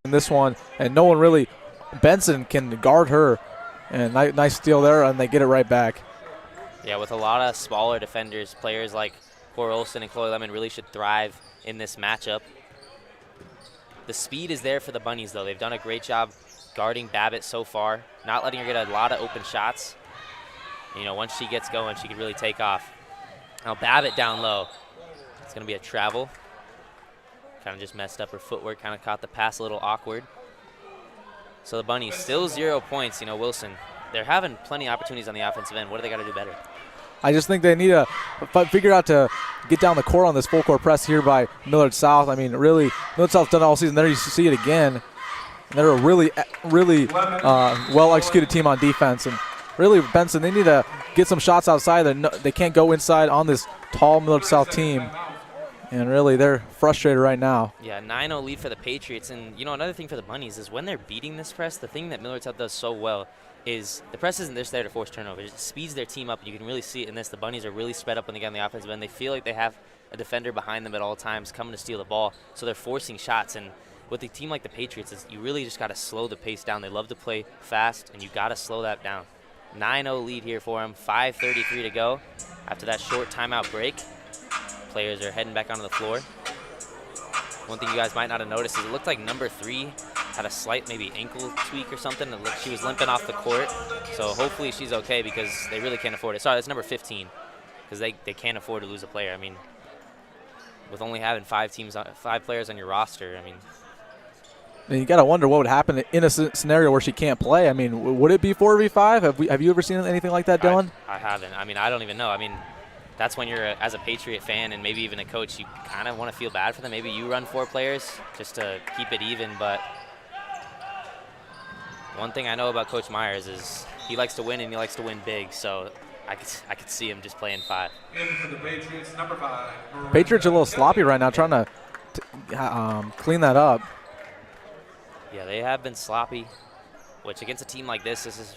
in this one, and no one really, Benson can guard her, and nice steal there, and they get it right back. Yeah, with a lot of smaller defenders, players like Cora Olsen and Chloe Lemon really should thrive in this matchup. The speed is there for the Bunnies, though. They've done a great job guarding Babbitt so far, not letting her get a lot of open shots. You know, once she gets going, she can really take off. Now Babbitt down low. It's going to be a travel. Kind of just messed up her footwork, kind of caught the pass a little awkward. So the Bunnies still 0 points. You know, Wilson, they're having plenty of opportunities on the offensive end. What do they got to do better? I just think they need to figure out to get down the court on this full court press here by Millard South. I mean, really, Millard South's done it all season. There you see it again. They're a really well-executed team on defense. And really, Benson, they need to get some shots outside. They can't go inside on this tall Millard South team. And really, they're frustrated right now. Yeah, 9-0 lead for the Patriots. And, you know, another thing for the Bunnies is when they're beating this press, the thing that Millard South does so well is the press isn't just there to force turnovers. It speeds their team up. You can really see it in this. The Bunnies are really spread up when they get on the offensive end. They feel like they have a defender behind them at all times coming to steal the ball, so they're forcing shots. And with a team like the Patriots, you really just got to slow the pace down. They love to play fast, and you got to slow that down. 9-0 lead here for them. 5:33 to go after that short timeout break. Players are heading back onto the floor. One thing you guys might not have noticed is it looked like number 3 had a slight maybe ankle tweak or something. It looked, she was limping off the court. So hopefully she's okay because they really can't afford it. Sorry, that's number 15 because they can't afford to lose a player. I mean, with only having 5 players on your roster, I mean. And you got to wonder what would happen in a scenario where she can't play. I mean, would it be 4v5? Have you ever seen anything like that, Dylan? I haven't. I mean, I don't even know. I mean, that's when you're, as a Patriot fan and maybe even a coach, you kind of want to feel bad for them. Maybe you run 4 players just to keep it even, but one thing I know about Coach Myers is he likes to win and he likes to win big, so I could see him just playing 5. In for the Patriots, number 5. Patriots are a little sloppy right now, trying to clean that up. Yeah, they have been sloppy, which against a team like this is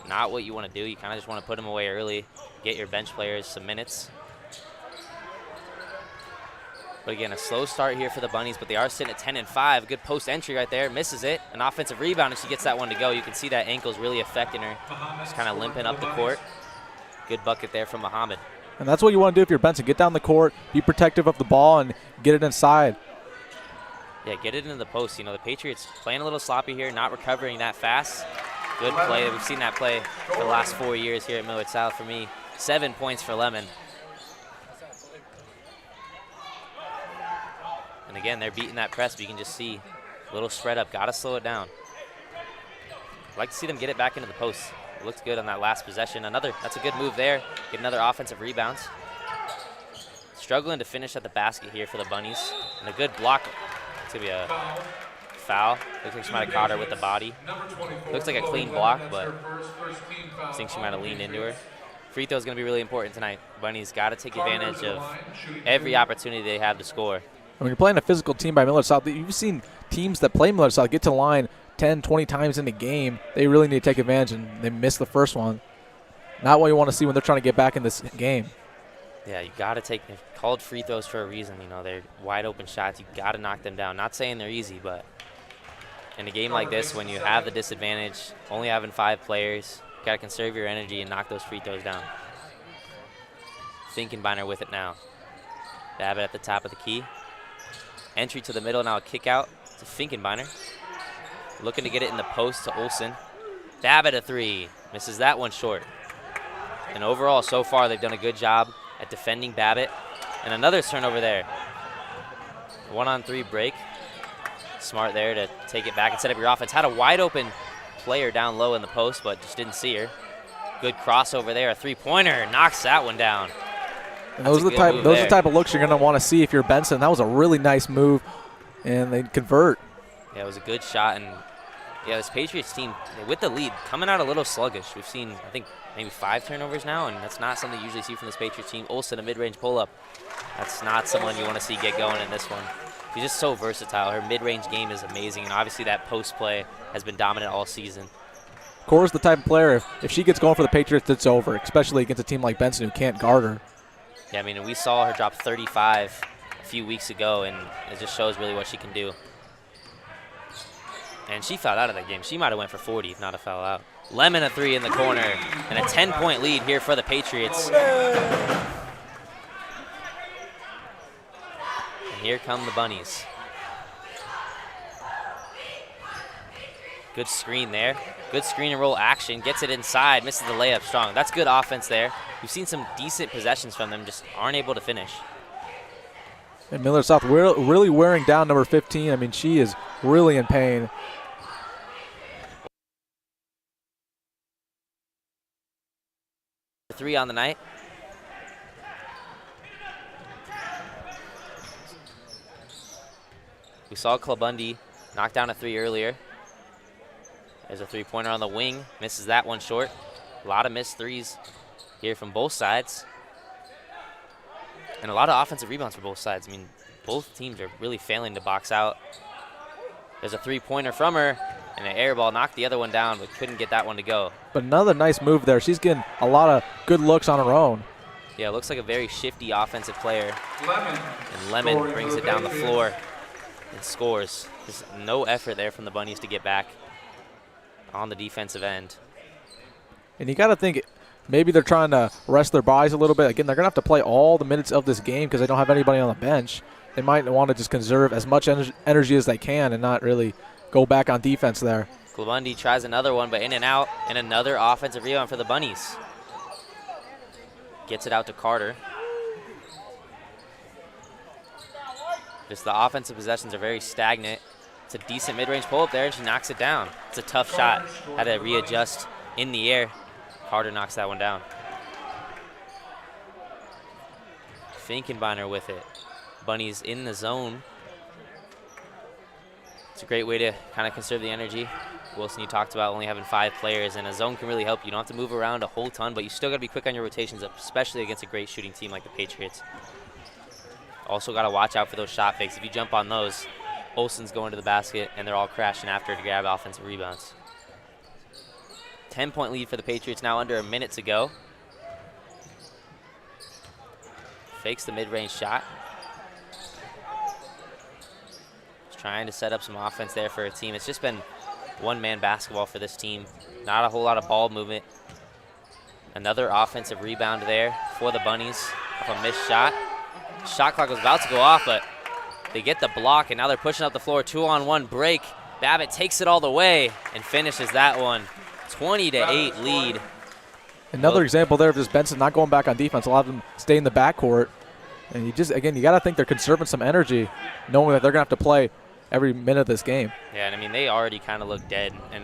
not what you want to do. You kind of just want to put them away early, get your bench players some minutes. But again, a slow start here for the Bunnies, but they are sitting at 10-5. Good post entry right there, misses it. An offensive rebound, and she gets that one to go. You can see that ankle's really affecting her. Just kind of limping up the court. Good bucket there from Muhammad. And that's what you want to do if you're Benson. Get down the court, be protective of the ball, and get it inside. Yeah, get it into the post. You know, the Patriots playing a little sloppy here, not recovering that fast. Good play. We've seen that play for the last 4 years here at Millard South for me. 7 points for Lemon. And again, they're beating that press, but you can just see a little spread up. Got to slow it down. I'd like to see them get it back into the post. It looked good on that last possession. That's a good move there. Get another offensive rebound. Struggling to finish at the basket here for the Bunnies. And a good block. It's going to be a foul. Looks like she might have caught her with the body. Looks like a clean block, but I think she might have leaned into her. Free throw is going to be really important tonight. Bunnies got to take advantage of every opportunity they have to score. When you're playing a physical team by Millard South, you've seen teams that play Millard South get to the line 10, 20 times in the game. They really need to take advantage, and they missed the first one. Not what you want to see when they're trying to get back in this game. Yeah, you got to take – they're called free throws for a reason. You know, they're wide open shots. You got to knock them down. Not saying they're easy, but in a game like this, when you have the disadvantage, only having 5 players, you got to conserve your energy and knock those free throws down. Finkenbeiner with it now. Babbitt at the top of the key. Entry to the middle, now a kick out to Finkenbeiner. Looking to get it in the post to Olsen. Babbitt a 3. Misses that one short. And overall, so far, they've done a good job at defending Babbitt. And another turnover there. 1-on-3 break. Smart there to take it back and set up your offense. Had a wide open player down low in the post, but just didn't see her. Good crossover there. A 3-pointer. Knocks that one down. And those are the type of looks you're going to want to see if you're Benson. That was a really nice move, and they convert. Yeah, it was a good shot. And, yeah, this Patriots team, with the lead, coming out a little sluggish. We've seen, I think, maybe 5 turnovers now, and that's not something you usually see from this Patriots team. Olsen, a mid-range pull-up. That's not someone you want to see get going in this one. She's just so versatile. Her mid-range game is amazing, and obviously that post play has been dominant all season. Cora's the type of player, if she gets going for the Patriots, it's over, especially against a team like Benson who can't guard her. Yeah, I mean, we saw her drop 35 a few weeks ago, and it just shows really what she can do. And she fouled out of that game. She might have went for 40 if not a foul out. Lemon a 3 in the corner, and a 10-point lead here for the Patriots. And here come the Bunnies. Good screen there. Good screen and roll action. Gets it inside, misses the layup strong. That's good offense there. We've seen some decent possessions from them, just aren't able to finish. And Millard South really wearing down number 15. I mean, she is really in pain. Three on the night. We saw Clubundy knock down a 3 earlier. There's a 3-pointer on the wing. Misses that one short. A lot of missed threes here from both sides. And a lot of offensive rebounds for both sides. I mean, both teams are really failing to box out. There's a 3-pointer from her, and an air ball knocked the other one down, but couldn't get that one to go. But another nice move there. She's getting a lot of good looks on her own. Yeah, it looks like a very shifty offensive player. Lemon. And Lemon brings it down the floor and scores. There's no effort there from the Bunnies to get back on the defensive end. And you got to think maybe they're trying to rest their bodies a little bit. Again, they're going to have to play all the minutes of this game because they don't have anybody on the bench. They might want to just conserve as much energy as they can and not really go back on defense there. Clubundy tries another one, but in and out, and another offensive rebound for the Bunnies. Gets it out to Carter. Just the offensive possessions are very stagnant. It's a decent mid-range pull-up there, and she knocks it down. It's a tough shot. Had to readjust in the air. Carter knocks that one down. Finkenbeiner with it. Bunnies in the zone. It's a great way to kind of conserve the energy. Wilson, you talked about only having 5 players, and a zone can really help you. You don't have to move around a whole ton, but you still got to be quick on your rotations, especially against a great shooting team like the Patriots. Also got to watch out for those shot fakes. If you jump on those, Olsen's going to the basket, and they're all crashing after to grab offensive rebounds. 10-point lead for the Patriots now, under a minute to go. Fakes the mid-range shot. Just trying to set up some offense there for a team. It's just been one-man basketball for this team. Not a whole lot of ball movement. Another offensive rebound there for the Bunnies off a missed shot. Shot clock was about to go off, but they get the block, and now they're pushing up the floor. 2-on-1 break. Babbitt takes it all the way and finishes that one. 20-8 lead. Another example there of just Benson not going back on defense. A lot of them stay in the backcourt. And you just, again, you got to think they're conserving some energy, knowing that they're going to have to play every minute of this game. Yeah, and I mean, they already kind of look dead, and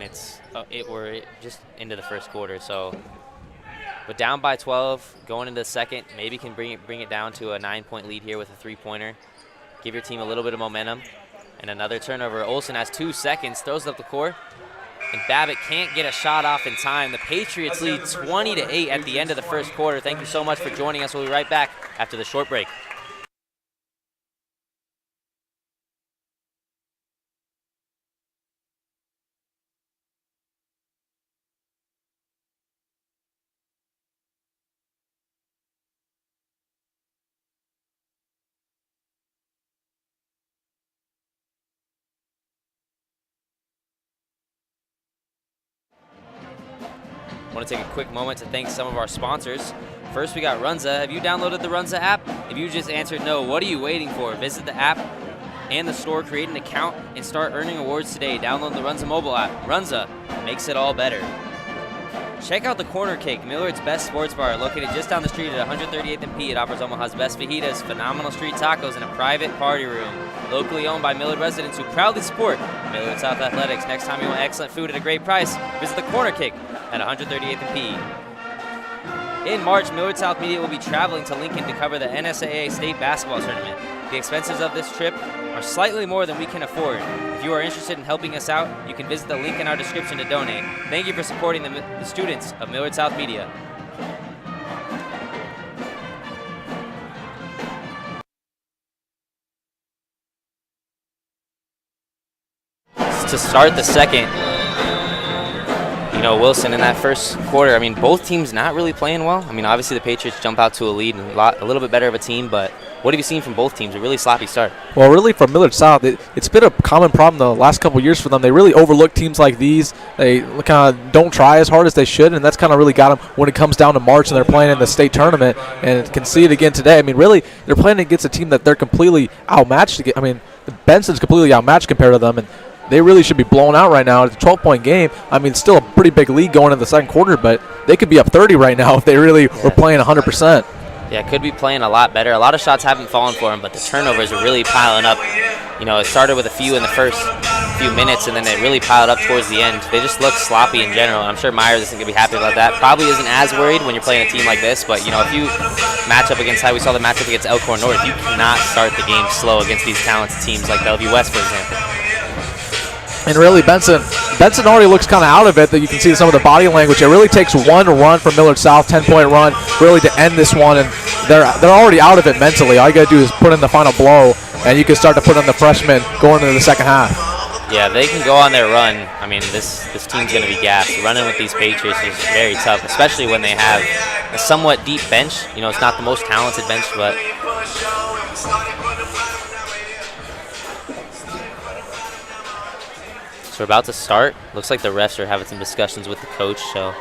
we're just into the first quarter. So, but down by 12, going into the second, maybe can bring it down to a 9-point lead here with a 3-pointer. Give your team a little bit of momentum. And another turnover. Olsen has 2 seconds, throws it up the court, and Babbitt can't get a shot off in time. The Patriots lead 20-8 at the end of the first quarter. Thank you so much for joining us. We'll be right back after the short break. I want to take a quick moment to thank some of our sponsors. First, we got Runza. Have you downloaded the Runza app? If you just answered no, what are you waiting for? Visit the app and the store, create an account, and start earning awards today. Download the Runza mobile app. Runza makes it all better. Check out the Corner Cake, Millard's best sports bar, located just down the street at 138th and P. It offers Omaha's best fajitas, phenomenal street tacos, and a private party room. Locally owned by Millard residents who proudly support Millard South Athletics. Next time you want excellent food at a great price, visit the Corner Cake at 138th and P. In March, Millard South Media will be traveling to Lincoln to cover the NSAA State Basketball Tournament. The expenses of this trip are slightly more than we can afford. If you are interested in helping us out, you can visit the link in our description to donate. Thank you for supporting the students of Millard South Media. To start the second, Wilson in that first quarter, I mean, both teams not really playing well. I mean, obviously the Patriots jump out to a lead and a little bit better of a team, but What have you seen from both teams? A really sloppy start. Well, really, from Millard South, it's been a common problem the last couple of years for them. They really overlook teams like these. They kind of don't try as hard as they should, and that's kind of really got them when it comes down to March and they're playing in the state tournament. And can see it again today. I mean, really, they're playing against a team that they're completely outmatched. I mean, Benson's completely outmatched compared to them, and they really should be blown out right now. It's a 12-point game. I mean, still a pretty big lead going into the second quarter, but they could be up 30 right now if they really were playing 100%. Yeah, could be playing a lot better. A lot of shots haven't fallen for him, but the turnovers are really piling up. You know, it started with a few in the first few minutes, and then it really piled up towards the end. They just look sloppy in general. I'm sure Myers isn't going to be happy about that. Probably isn't as worried when you're playing a team like this, but, you know, if you match up against how we saw the matchup against Elkhorn North, you cannot start the game slow against these talented teams like Bellevue West, for example. And really, Benson already looks kind of out of it. That you can see some of the body language. It really takes one run from Millard South, 10-point run, really to end this one, and they're already out of it mentally. All you got to do is put in the final blow, and you can start to put in the freshmen going into the second half. Yeah, they can go on their run. I mean, this team's going to be gassed. Running with these Patriots is very tough, especially when they have a somewhat deep bench. You know, it's not the most talented bench, but so we're about to start. Looks like the refs are having some discussions with the coach, so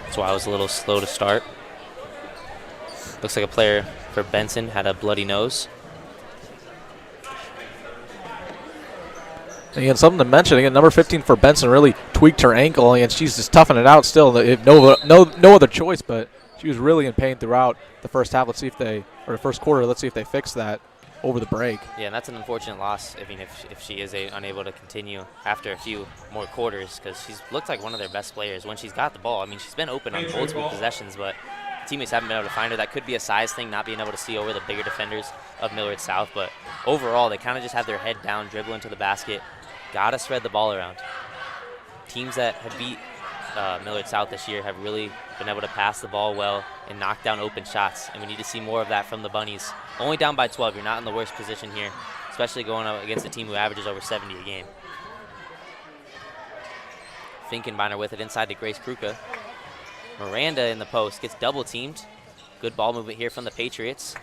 that's why I was a little slow to start. Looks like a player for Benson had a bloody nose. Again, something to mention, again, number 15 for Benson really tweaked her ankle, and she's just toughing it out still. No other choice, but she was really in pain throughout the first half. Let's see if they, or the first quarter, let's see if they fix that over the break. Yeah, and that's an unfortunate loss. I mean, if she is unable to continue after a few more quarters, because she's looked like one of their best players when she's got the ball. I mean, she's been open on multiple possessions, but teammates haven't been able to find her. That could be a size thing, not being able to see over the bigger defenders of Millard South, but overall, they kind of just have their head down, dribble into the basket, gotta spread the ball around. Teams that have beat Millard South this year have really been able to pass the ball well and knock down open shots, and we need to see more of that from the Bunnies. Only down by 12, you're not in the worst position here, especially going up against a team who averages over 70 a game. Finkenbeiner with it inside to Grace Kruka. Miranda in the post, gets double teamed. Good ball movement here from the Patriots.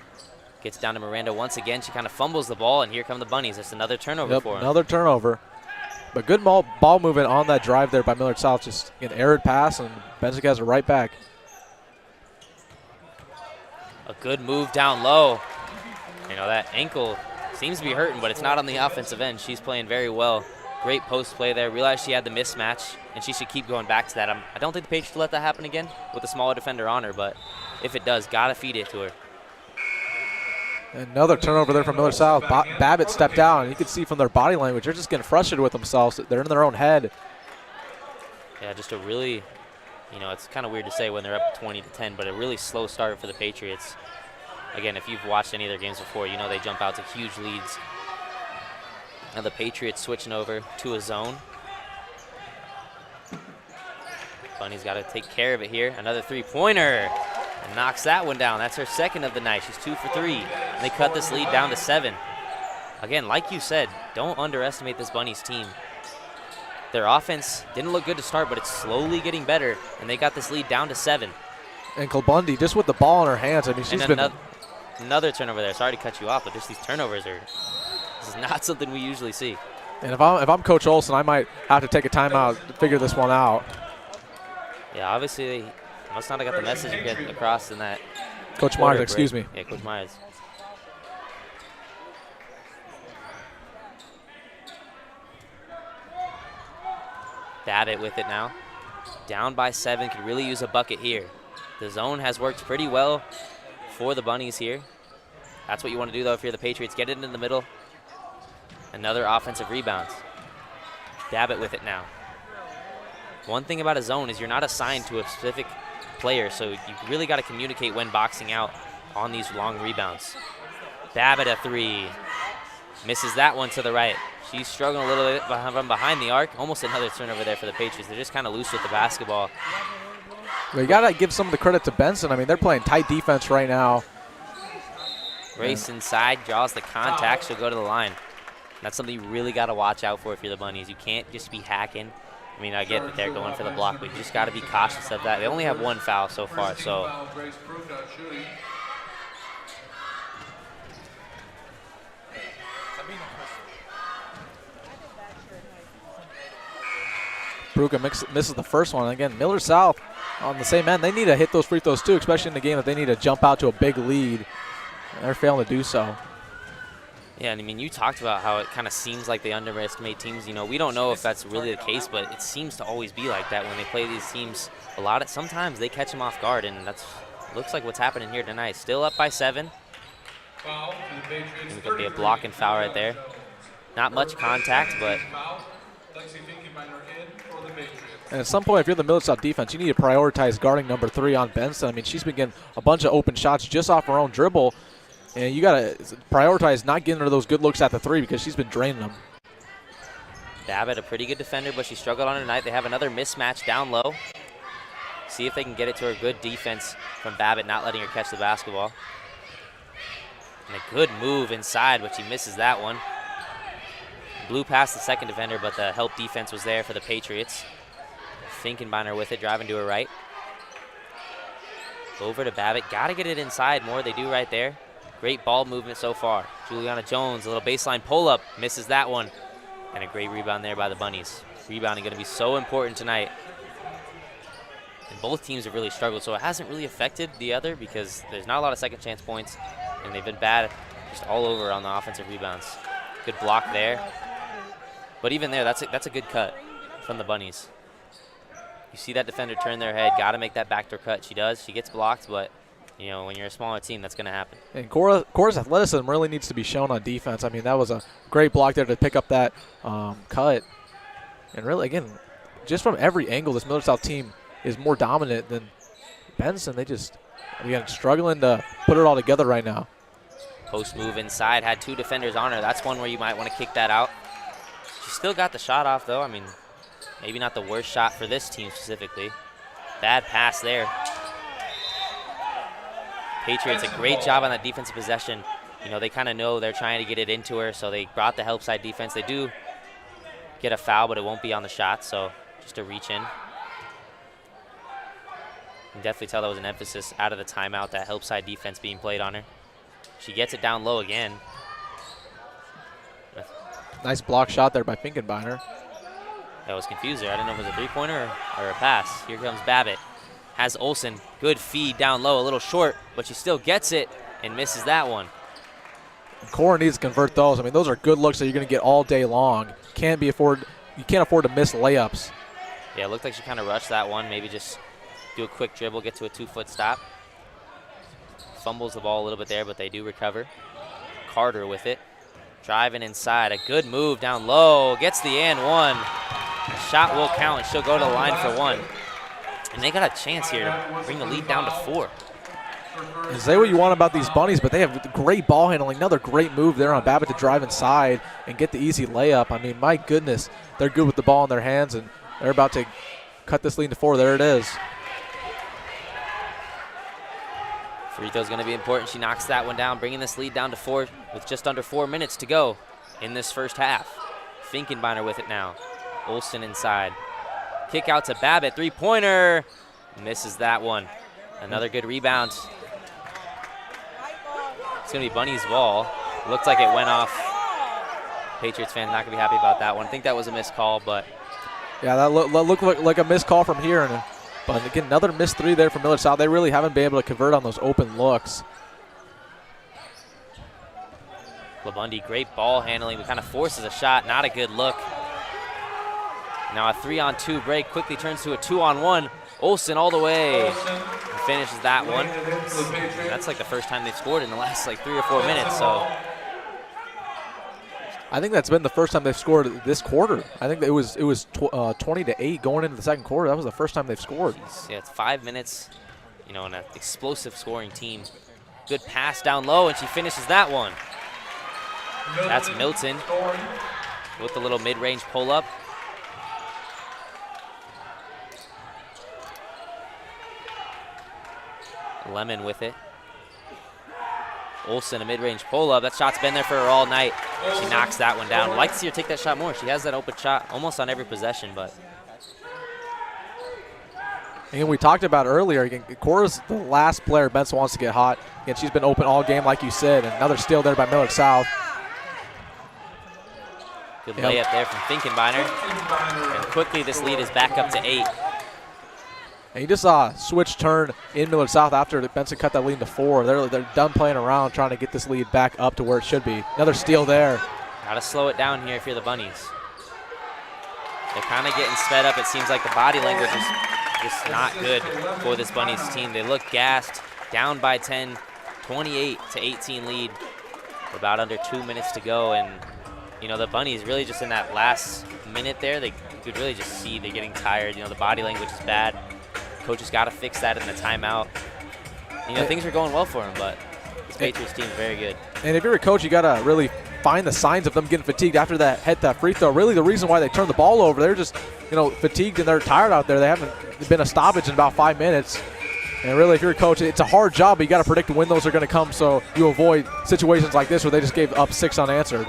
Gets down to Miranda once again. She kind of fumbles the ball, and here come the Bunnies. It's another turnover for them. Another turnover. But good ball movement on that drive there by Millard South. Just an errant pass, and Benson has it right back. A good move down low. You know, that ankle seems to be hurting, but it's not on the offensive end. She's playing very well. Great post play there. Realized she had the mismatch, and she should keep going back to that. I don't think the Patriots will let that happen again with a smaller defender on her, but if it does, got to feed it to her. Another turnover there from Millard South. Babbitt stepped down, and you can see from their body language, they're just getting frustrated with themselves. They're in their own head. Yeah, just a really, you know, it's kind of weird to say when they're up 20-10, but a really slow start for the Patriots. Again, if you've watched any of their games before, you know they jump out to huge leads. Now the Patriots switching over to a zone. Bunny's got to take care of it here. Another three-pointer. And knocks that one down. That's her second of the night. She's 2 for 3. And they cut this lead down to 7. Again, like you said, don't underestimate this Bunnies team. Their offense didn't look good to start, but it's slowly getting better. And they got this lead down to 7. And Colbundi just with the ball in her hands. I mean, she's been another turnover there. Sorry to cut you off, but just these turnovers are. This is not something we usually see. And if I'm Coach Olson, I might have to take a timeout to figure this one out. Yeah, obviously they must not have got the message you get across in that. Coach Myers, excuse me. Yeah, Coach Myers. Babbitt with it now. Down by 7, could really use a bucket here. The zone has worked pretty well for the Bunnies here. That's what you want to do, though, if you're the Patriots. Get it in the middle. Another offensive rebound. Babbitt with it now. One thing about a zone is you're not assigned to a specific player, so you really got to communicate when boxing out on these long rebounds. Babbitt a 3. Misses that one to the right. She's struggling a little bit from behind the arc. Almost another turnover there for the Patriots. They're just kind of loose with the basketball. Well, you got to give some of the credit to Benson. I mean, they're playing tight defense right now. Race inside, draws the contact. She'll go to the line. That's something you really got to watch out for if you're the Bunnies. You can't just be hacking. I mean, I get that they're going for the block, but you just got to be cautious of that. They only have 1 foul so far, so. Bruca misses the first one. Again, Millard South on the same end. They need to hit those free throws too, especially in the game that they need to jump out to a big lead. They're failing to do so. Yeah, and I mean, you talked about how it kind of seems like they underestimate teams. You know, we don't know if that's really the case, but it seems to always be like that when they play these teams. Sometimes they catch them off guard, and that's looks like what's happening here tonight. Still up by 7. There's going to be a block and foul right there. Not much contact, but. And at some point, if you're the Millard South defense, you need to prioritize guarding number 3 on Benson. I mean, she's been getting a bunch of open shots just off her own dribble. And you got to prioritize not getting her those good looks at the 3 because she's been draining them. Babbitt, a pretty good defender, but she struggled on her tonight. They have another mismatch down low. See if they can get it to her. Good defense from Babbitt, not letting her catch the basketball. And a good move inside, but she misses that one. Blew past the second defender, but the help defense was there for the Patriots. Finkenbeiner with it, driving to her right. Over to Babbitt. Got to get it inside more. They do right there. Great ball movement so far. Juliana Jones, a little baseline pull-up. Misses that one. And a great rebound there by the Bunnies. Rebounding going to be so important tonight. And both teams have really struggled, so it hasn't really affected the other because there's not a lot of second chance points, and they've been bad just all over on the offensive rebounds. Good block there. But even there, that's a good cut from the Bunnies. You see that defender turn their head, got to make that backdoor cut. She does. She gets blocked, but you know, when you're a smaller team, that's going to happen. And Cora's athleticism really needs to be shown on defense. I mean, that was a great block there to pick up that cut. And really, again, just from every angle, this Millard South team is more dominant than Benson. They just, again, struggling to put it all together right now. Post move inside, had 2 defenders on her. That's one where you might want to kick that out. She still got the shot off, though. I mean, maybe not the worst shot for this team specifically. Bad pass there. Patriots, a great job on that defensive possession. You know, they kind of know they're trying to get it into her, so they brought the help side defense. They do get a foul, but it won't be on the shot, so just a reach in. You can definitely tell that was an emphasis out of the timeout, that help side defense being played on her. She gets it down low again. Nice block shot there by Finkenbeiner. That was confusing. I didn't know if it was a three-pointer or a pass. Here comes Babbitt. Has Olsen. Good feed down low, a little short, but she still gets it and misses that one. Cora needs to convert those. I mean, those are good looks that you're going to get all day long. You can't afford to miss layups. Yeah, it looked like she kind of rushed that one. Maybe just do a quick dribble, get to a 2-foot stop. Fumbles the ball a little bit there, but they do recover. Carter with it. Driving inside. A good move down low. Gets the and one. The shot will count, and she'll go to the line for 1. And they got a chance here to bring the lead down to 4. Say what you want about these Bunnies, but they have great ball handling. Another great move there on Babbitt to drive inside and get the easy layup. I mean, my goodness, they're good with the ball in their hands, and they're about to cut this lead to 4. There it is. Free throw's going to be important. She knocks that one down, bringing this lead down to 4 with just under 4 minutes to go in this first half. Finkenbeiner with it now. Olsen inside. Kick out to Babbitt. 3-pointer. Misses that one. Another good rebound. It's going to be Bunny's ball. Looked like it went off. Patriots fans not going to be happy about that one. I think that was a missed call, but. Yeah, that looked like a missed call from here. But again, another missed 3 there from Millard South. They really haven't been able to convert on those open looks. LaBundy, great ball handling, but kind of forces a shot. Not a good look. Now a 3-on-2 break quickly turns to a 2-on-1. Olsen all the way. Finishes that one. That's like the first time they've scored in the last 3 or 4 minutes. So I think that's been the first time they've scored this quarter. I think that it was 20-8 going into the second quarter. That was the first time they've scored. Yeah, it's 5 minutes. You know, in an explosive scoring team. Good pass down low, and she finishes that one. That's Milton with the little mid-range pull-up. Lemon with it. Olsen, a mid-range pull-up. That shot's been there for her all night. She knocks that one down. I'd like to see her take that shot more. She has that open shot almost on every possession, but. Again, we talked about earlier, again, Cora's the last player Benson wants to get hot. Again, she's been open all game, like you said, and another steal there by Millard South. Good layup there from Finkenbeiner. And quickly this lead is back up to 8. And you just saw a switch turn in Millard South after Benson cut that lead to 4. They're done playing around trying to get this lead back up to where it should be. Another steal there. Got to slow it down here if you're the Bunnies. They're kind of getting sped up. It seems like the body language is just not good for this Bunnies team. They look gassed, down by 10, 28-18 lead. About under 2 minutes to go, and you know the Bunnies really just in that last minute there, you could really just see they're getting tired. You know the body language is bad. Coaches got to fix that in the timeout. You know things are going well for them, but this Patriots team is very good. And if you're a coach, you got to really find the signs of them getting fatigued after that free throw. Really, the reason why they turned the ball over, they're just fatigued and they're tired out there. They haven't been a stoppage in about 5 minutes. And really, if you're a coach, it's a hard job, but you got to predict when those are going to come so you avoid situations like this where they just gave up 6 unanswered.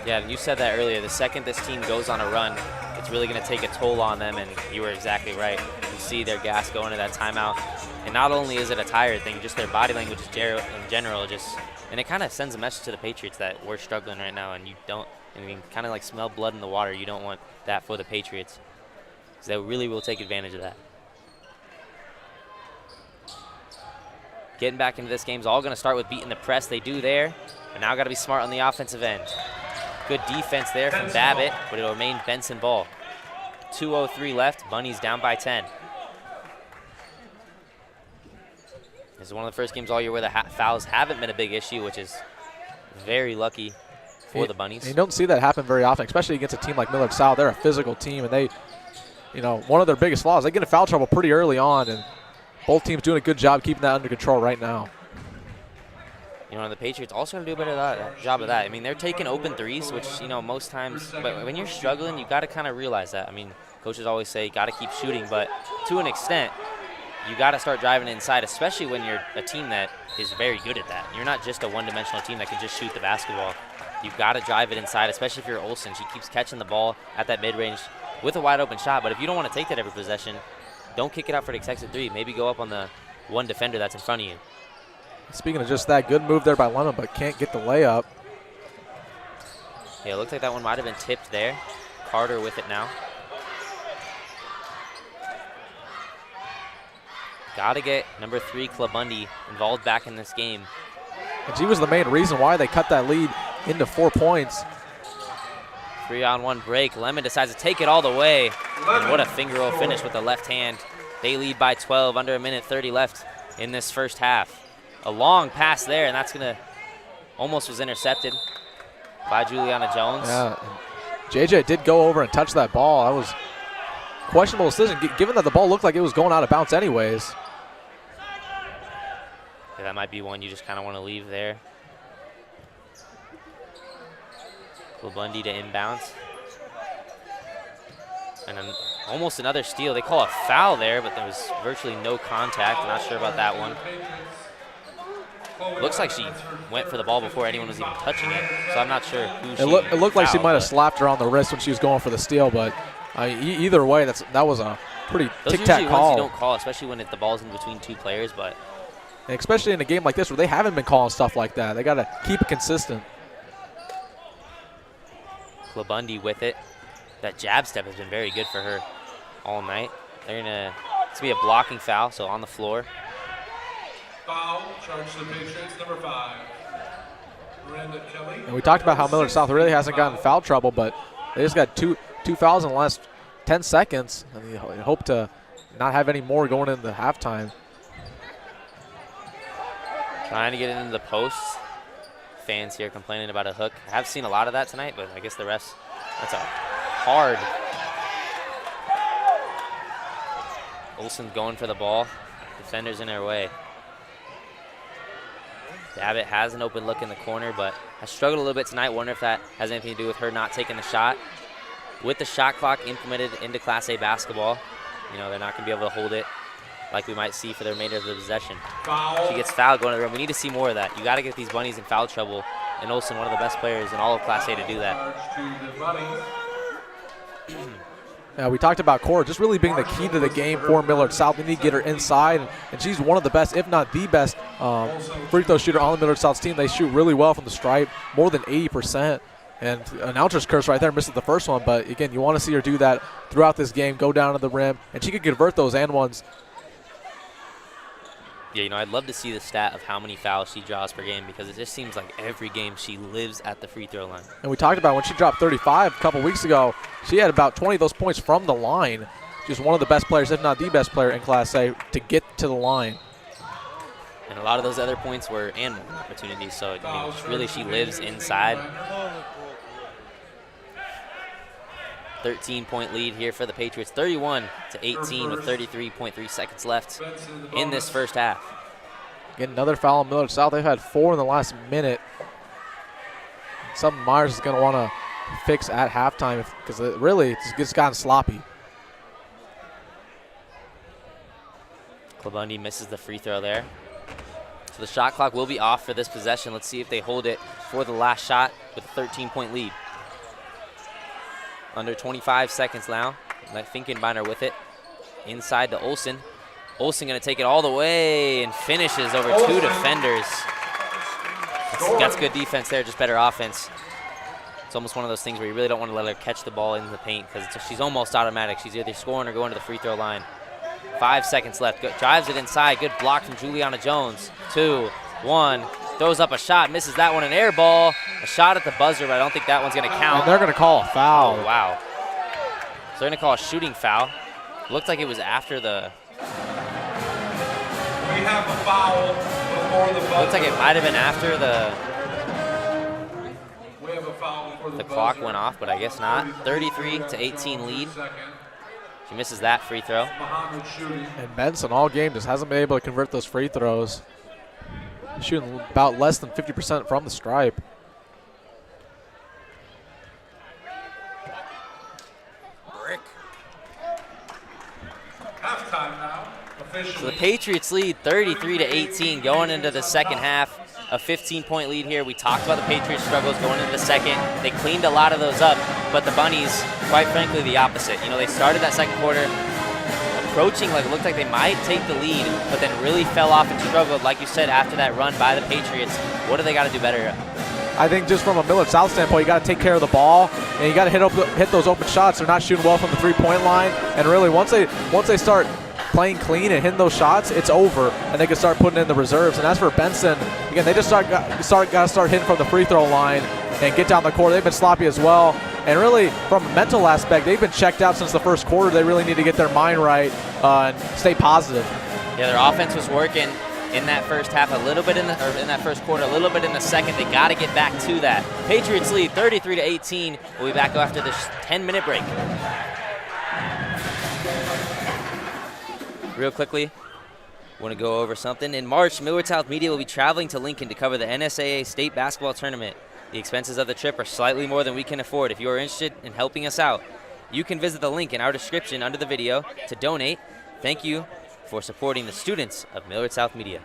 Yeah, you said that earlier. The second this team goes on a run, it's really going to take a toll on them, and you were exactly right. You see their gas going to that timeout. And not only is it a tired thing, just their body language in general, and it kind of sends a message to the Patriots that we're struggling right now, and you can kind of like smell blood in the water. You don't want that for the Patriots, because they really will take advantage of that. Getting back into this game is all going to start with beating the press. They do there, but now got to be smart on the offensive end. Good defense there from Babbitt, but it'll remain Benson ball. 2:03 left. Bunnies down by 10. This is one of the first games all year where the fouls haven't been a big issue, which is very lucky for the Bunnies. You don't see that happen very often, especially against a team like Millard South. They're a physical team, and they, one of their biggest flaws, they get in foul trouble pretty early on, and both teams doing a good job keeping that under control right now. The Patriots also going to do a better job of that. I mean, they're taking open threes, which, most times, but when you're struggling, you got to kind of realize that. I mean, coaches always say you got to keep shooting, but to an extent, you got to start driving inside, especially when you're a team that is very good at that. You're not just a one-dimensional team that can just shoot the basketball. You've got to drive it inside, especially if you're Olsen. She keeps catching the ball at that mid-range with a wide-open shot, but if you don't want to take that every possession, don't kick it out for the contested 3. Maybe go up on the one defender that's in front of you. Speaking of just that, good move there by Lemon, but can't get the layup. Yeah, it looks like that one might have been tipped there. Carter with it now. Got to get number 3, Clabundi, involved back in this game. And she was the main reason why they cut that lead into 4 points. 3-on-1 break. Lemon decides to take it all the way. And what a finger roll finish with the left hand. They lead by 12, under 1:30 left in this first half. A long pass there, and that's going to almost was intercepted by Juliana Jones. Yeah, JJ did go over and touch that ball. That was a questionable decision, given that the ball looked like it was going out of bounds anyways. Yeah, that might be one you just kind of want to leave there. Bundy to inbounds. And then almost another steal. They call a foul there, but there was virtually no contact. Not sure about that one. Looks like she went for the ball before anyone was even touching it, so I'm not sure who she It looked like she might have slapped her on the wrist when she was going for the steal, but either way, that was a pretty tic-tac call. Ones you don't call, especially when the ball's in between 2 players, but and especially in a game like this where they haven't been calling stuff like that. They got to keep it consistent. Clabundi with it. That jab step has been very good for her all night. They're it's going to be a blocking foul, so on the floor. Foul, charge to the Patriots, number 5. Miranda Kelly. And we talked about how Millard South really hasn't gotten in foul trouble, but they just got two fouls in the last 10 seconds. And you hope to not have any more going into halftime. Trying to get it into the posts. Fans here complaining about a hook. I have seen a lot of that tonight, but I guess the rest, that's a hard. Olsen going for the ball. Defenders in their way. Babbitt has an open look in the corner, but has struggled a little bit tonight. Wonder if that has anything to do with her not taking the shot. With the shot clock implemented into Class A basketball, they're not going to be able to hold it like we might see for the remainder of the possession. Foul. She gets fouled going to the rim. We need to see more of that. You got to get these Bunnies in foul trouble, and Olsen, one of the best players in all of Class A to do that. Charge to the Bunnies. We talked about Cora just really being the key to the game for Millard South. They need to get her inside, and she's one of the best, if not the best, free throw shooter on the Millard South's team. They shoot really well from the stripe, more than 80%. And announcer's curse right there, misses the first one. But, again, you want to see her do that throughout this game, go down to the rim. And she could convert those and ones. Yeah, I'd love to see the stat of how many fouls she draws per game because it just seems like every game she lives at the free throw line. And we talked about when she dropped 35 a couple weeks ago, she had about 20 of those points from the line. She's one of the best players, if not the best player in Class A, to get to the line. And a lot of those other points were and one opportunities. So, really she lives inside. 13-point lead here for the Patriots, 31-18 with 33.3 seconds left in this first half. Get another foul on Millard South. They've had 4 in the last minute. Something Myers is going to want to fix at halftime because it's just gotten sloppy. Clabundi misses the free throw there. So the shot clock will be off for this possession. Let's see if they hold it for the last shot with a 13-point lead. Under 25 seconds now. Finkenbeiner with it. Inside to Olsen. Olsen going to take it all the way and finishes over 2 defenders. That's good defense there, just better offense. It's almost one of those things where you really don't want to let her catch the ball in the paint because she's almost automatic. She's either scoring or going to the free throw line. 5 seconds left. Drives it inside. Good block from Juliana Jones. 2, 1. Throws up a shot, misses that one, an air ball. A shot at the buzzer, but I don't think that one's going to count. And they're going to call a foul. Oh, wow. So they're going to call a shooting foul. Looked like it was after the... We have a foul before the buzzer. Looks like it might have been after We have a foul before the clock went off, but I guess not. 33-18 lead. She misses that free throw. And Benson all game just hasn't been able to convert those free throws. Shooting about less than 50% from the stripe. Brick. Halftime now. Officially. So the Patriots lead 33-18 going into the second half. A 15-point lead here. We talked about the Patriots' struggles going into the second. They cleaned a lot of those up, but the Bunnies, quite frankly, the opposite. They started that second quarter approaching, it looked like they might take the lead, but then really fell off and struggled, like you said, after that run by the Patriots. What do they got to do better? I think just from a Millard South standpoint, you got to take care of the ball, and you got to hit those open shots. They're not shooting well from the three-point line, and really once they start playing clean and hitting those shots, it's over, and they can start putting in the reserves. And as for Benson, again, they just got to start hitting from the free throw line and get down the court. They've been sloppy as well. And really, from a mental aspect, they've been checked out since the first quarter. They really need to get their mind right and stay positive. Yeah, their offense was working in that first half, a little bit in that first quarter, a little bit in the second. They got to get back to that. Patriots lead 33-18. We'll be back after this 10-minute break. Real quickly, want to go over something. In March, Millard South Media will be traveling to Lincoln to cover the NSAA State Basketball Tournament. The expenses of the trip are slightly more than we can afford. If you are interested in helping us out, you can visit the link in our description under the video to donate. Thank you for supporting the students of Millard South Media.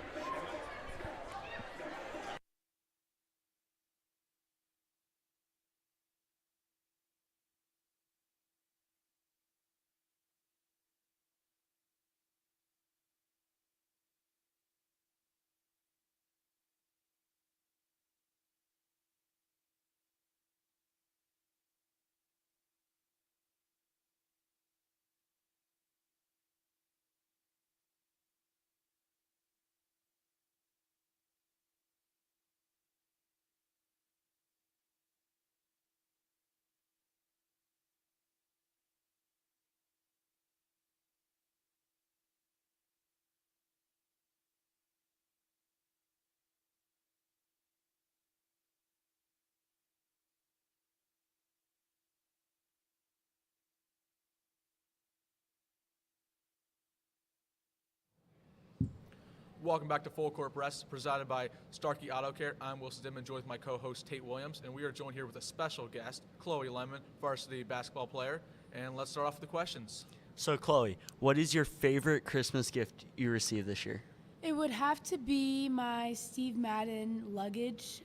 Welcome back to Full Court Press, presented by Starkey Auto Care. I'm Wilson Dittman, joined with my co-host Tate Williams, and we are joined here with a special guest, Chloe Lemon, varsity basketball player. And let's start off with the questions. So, Chloe, what is your favorite Christmas gift you received this year? It would have to be my Steve Madden luggage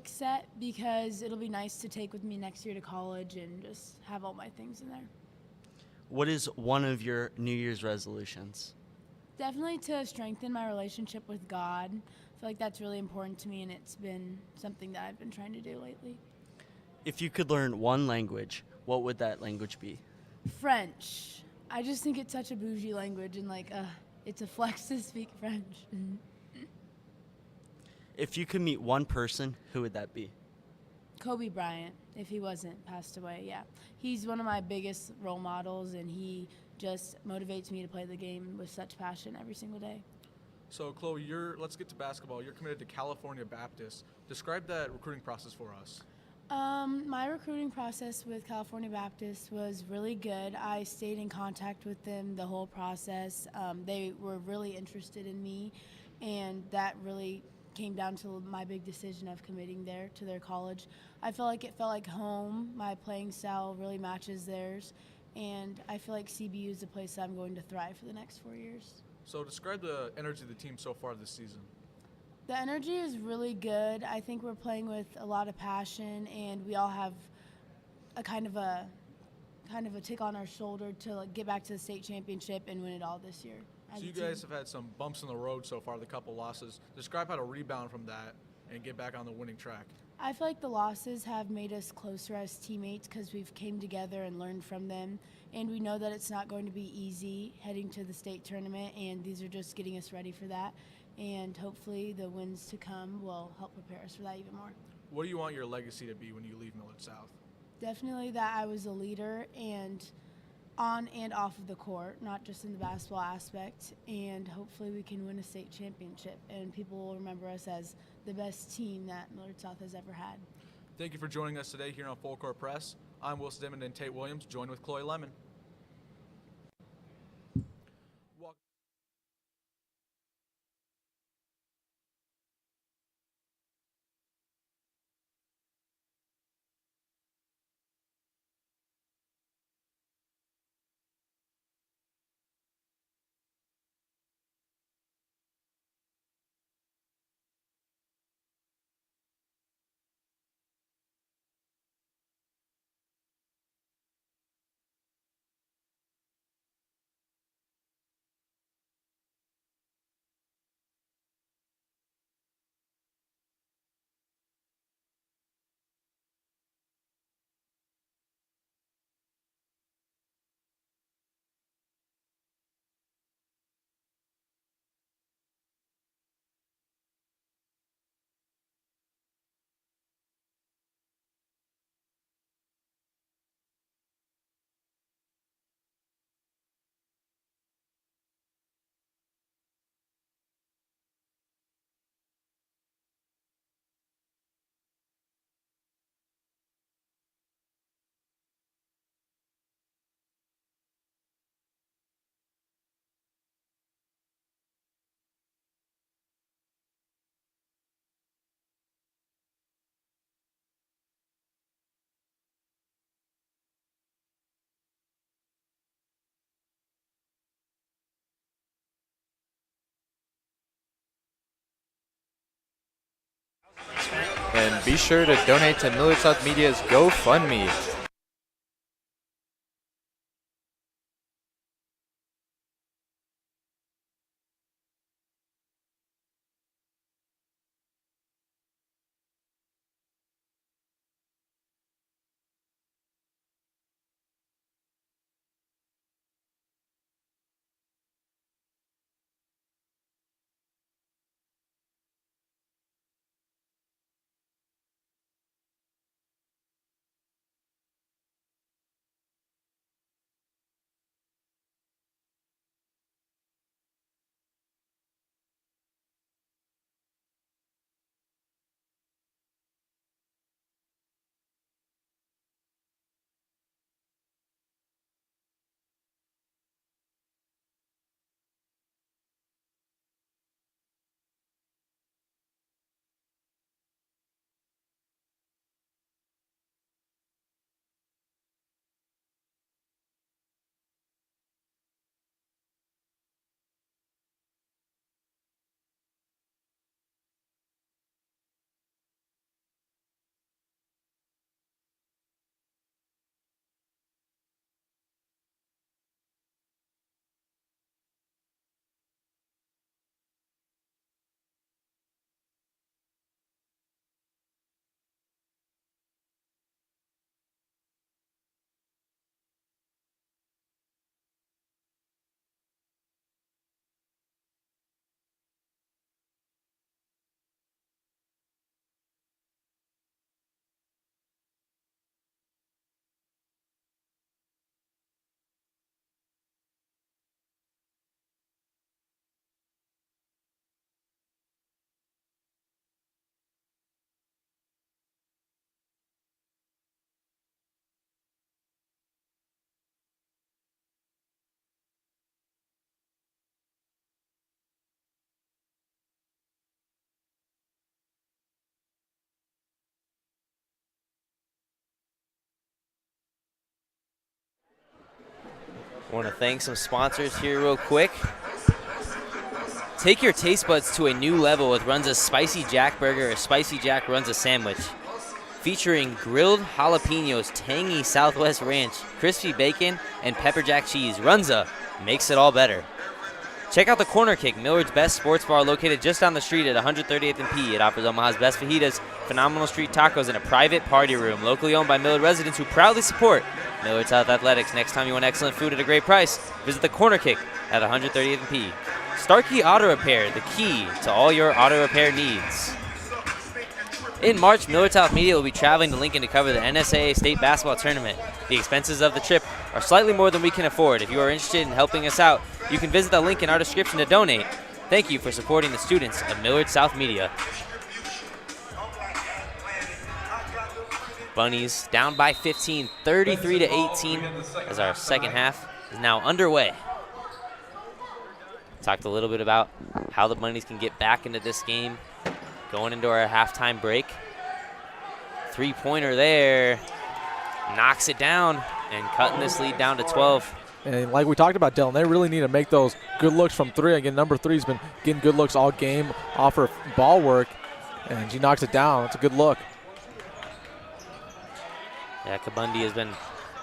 set because it'll be nice to take with me next year to college and just have all my things in there. What is one of your New Year's resolutions? Definitely to strengthen my relationship with God. I feel like that's really important to me, and it's been something that I've been trying to do lately. If you could learn one language, what would that language be? French. I just think it's such a bougie language, and it's a flex to speak French. If you could meet one person, who would that be? Kobe Bryant, if he wasn't passed away, yeah. He's one of my biggest role models, and he just motivates me to play the game with such passion every single day. So, Chloe, let's get to basketball. You're committed to California Baptist. Describe that recruiting process for us. My recruiting process with California Baptist was really good. I stayed in contact with them the whole process. They were really interested in me, and that really came down to my big decision of committing there to their college. I felt like home. My playing style really matches theirs, and I feel like CBU is a place that I'm going to thrive for the next 4 years. So, describe the energy of the team so far this season. The energy is really good. I think we're playing with a lot of passion, and we all have a kind of a tick on our shoulder to get back to the state championship and win it all this year. So you guys have had some bumps in the road so far, the couple losses. Describe how to rebound from that and get back on the winning track. I feel like the losses have made us closer as teammates because we've came together and learned from them, and we know that it's not going to be easy heading to the state tournament, and these are just getting us ready for that, and hopefully the wins to come will help prepare us for that even more. What do you want your legacy to be when you leave Millard South? Definitely that I was a leader, and on and off of the court, not just in the basketball aspect, and hopefully we can win a state championship and people will remember us as the best team that Millard South has ever had. Thank you for joining us today here on Full Court Press. I'm Wilson Dittman and Tate Williams, joined with Chloe Lemon. And be sure to donate to Millard South Media's GoFundMe. I want to thank some sponsors here real quick. Take your taste buds to a new level with Runza's Spicy Jack Burger or Spicy Jack Runza Sandwich. Featuring grilled jalapenos, tangy Southwest Ranch, crispy bacon, and pepper jack cheese. Runza makes it all better. Check out the Corner Kick, Millard's best sports bar located just down the street at 138th and P. It offers Omaha's best fajitas, phenomenal street tacos, and a private party room. Locally owned by Millard residents who proudly support Millard South Athletics. Next time you want excellent food at a great price, visit the Corner Kick at 130th and P. Starkey Auto Repair, the key to all your auto repair needs. In March, Millard South Media will be traveling to Lincoln to cover the NSAA State Basketball Tournament. The expenses of the trip are slightly more than we can afford. If you are interested in helping us out, you can visit the link in our description to donate. Thank you for supporting the students of Millard South Media. Bunnies down by 15, 33-18, as our second half is now underway. Talked a little bit about how the Bunnies can get back into this game. Going into our halftime break. Three-pointer there. Knocks it down and cutting this lead down to 12. And like we talked about, Dylan, they really need to make those good looks from three. Again, number three's been getting good looks all game off her ball work, and she knocks it down. It's a good look. Yeah, Kabundi has been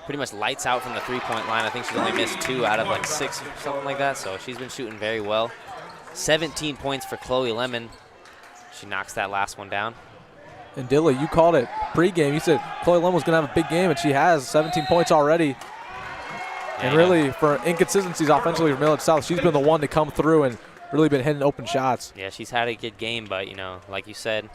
pretty much lights out from the three-point line. I think she's only missed 2 out of like 6 or something like that, so she's been shooting very well. 17 points for Chloe Lemon. She knocks that last one down. And Dilly, you called it pregame. You said Chloe Lemon was going to have a big game, and she has 17 points already. And really, for inconsistencies offensively for Millard South, she's been the one to come through and really been hitting open shots. Yeah, she's had a good game, but, you know, like you said,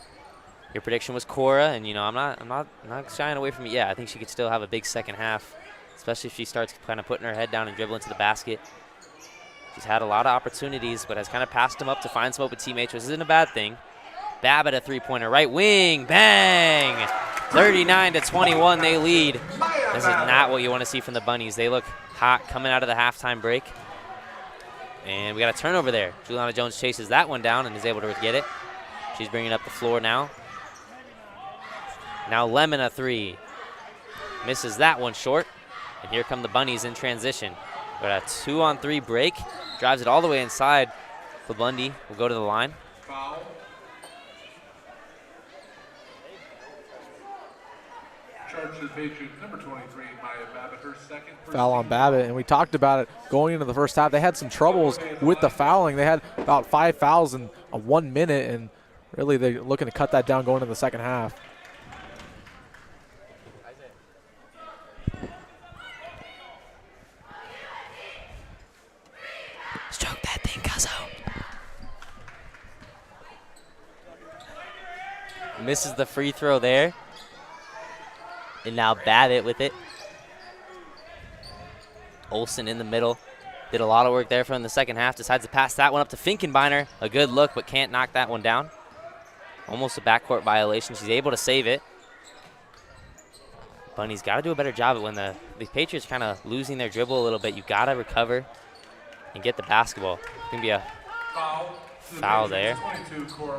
your prediction was Cora, and, you know, I'm not shying away from it yet. I think she could still have a big second half, especially if she starts kind of putting her head down and dribbling to the basket. She's had a lot of opportunities, but has kind of passed them up to find some open teammates, which isn't a bad thing. Babbitt a three-pointer, right wing, bang! 39-21, they lead. This is not what you want to see from the Bunnies. They look hot coming out of the halftime break. And we got a turnover there. Juliana Jones chases that one down and is able to get it. She's bringing up the floor now. Now Lemon a three. Misses that one short. And here come the Bunnies in transition. Got a 2-on-3 break. Drives it all the way inside. Bundy will go to the line. Foul. Charge to the Patriots, number 23, Maya Babbitt, her second. Foul on Babbitt, and we talked about it going into the first half. They had some troubles with the fouling. They had about 5 fouls in 1 minute, and really they're looking to cut that down going into the second half. Stroke that thing, Cuzzo. Misses the free throw there. And now Babbitt with it. Olsen in the middle. Did a lot of work there from the second half. Decides to pass that one up to Finkenbeiner. A good look, but can't knock that one down. Almost a backcourt violation. She's able to save it. Bunny's got to do a better job of when the Patriots kind of losing their dribble a little bit. You got to recover and get the basketball. It's going to be a foul there.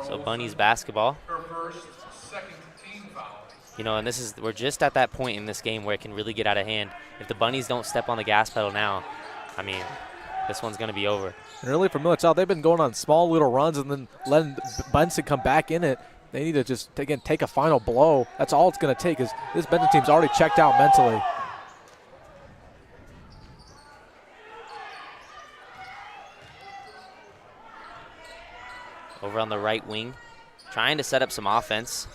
So Bunny's basketball. Her first, second team foul. You know, and we're just at that point in this game where it can really get out of hand. If the Bunnies don't step on the gas pedal now, I mean, this one's going to be over. And really for Millard South, they've been going on small little runs and then letting Benson come back in it. They need to just, again, take a final blow. That's all it's going to take, is this Benson team's already checked out mentally. Over on the right wing, trying to set up some offense.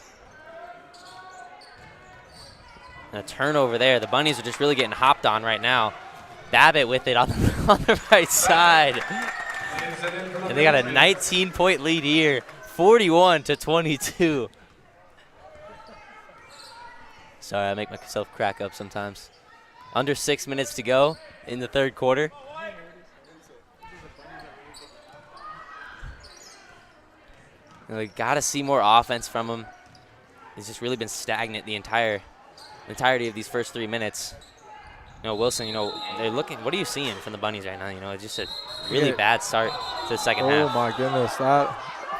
And a turnover there. The Bunnies are just really getting hopped on right now. Babbitt with it on the right side. And they got a 19-point lead here, 41-22. Sorry, I make myself crack up sometimes. Under 6 minutes to go in the third quarter. And we got to see more offense from him. He's just really been stagnant the entirety of these first 3 minutes. You know, Wilson, you know, they're looking, what are you seeing from the Bunnies right now? You know, it's just a really bad start to the second half. Oh, my goodness.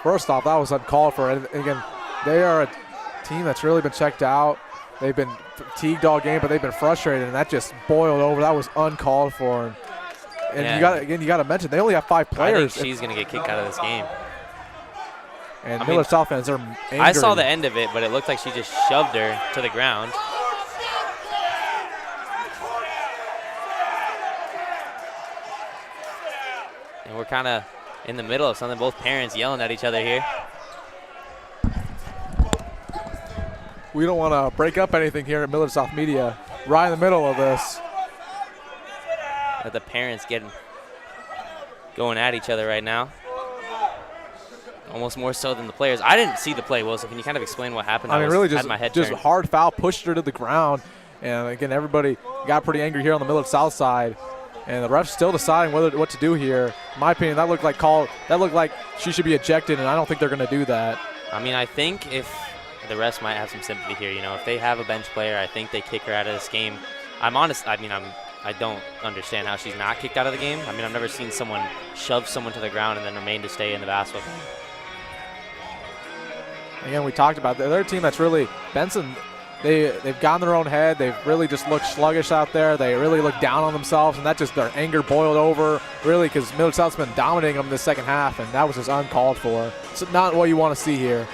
First off, that was uncalled for. And again, they are a team that's really been checked out. They've been fatigued all game, but they've been frustrated, and that just boiled over. That was uncalled for. And And you got to mention they only have 5 I players. think she's going to get kicked out of this game. And Millard South fans are angry. I saw the end of it, but it looked like she just shoved her to the ground. And we're kind of in the middle of something. Both parents yelling at each other here. We don't want to break up anything here at Millard South Media. Right in the middle of this. That the parents going at each other right now. Almost more so than the players. I didn't see the play, Wilson. Can you kind of explain what happened? I mean, really had my head just turned. hard foul, pushed her to the ground. And again, everybody got pretty angry here on the Millard South side. And the ref's still deciding what to do here. In my opinion, that looked like she should be ejected, and I don't think they're going to do that. I mean, I think if the refs might have some sympathy here. You know, if they have a bench player, I think they kick her out of this game. I'm honest. I mean, I don't understand how she's not kicked out of the game. I mean, I've never seen someone shove someone to the ground and then remain to stay in the basketball game. Again, we talked about their team that's really Benson. They've gone their own head. They've really just looked sluggish out there. They really look down on themselves, and that just their anger boiled over, really, because Millard South's been dominating them in the second half, and that was just uncalled for. It's not what you want to see here.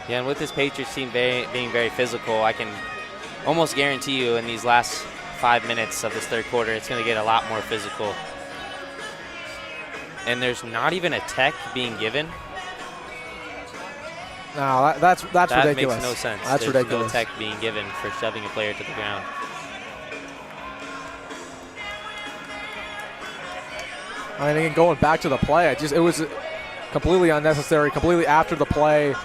Yeah, and with this Patriots team being very physical, I can almost guarantee you in these last 5 minutes of this third quarter, it's going to get a lot more physical. And there's not even a tech being given. No, that's ridiculous. That makes no sense. That's There's ridiculous. no tech being given for shoving a player to the ground. I mean, again, going back to the play, it was completely unnecessary, completely after the play.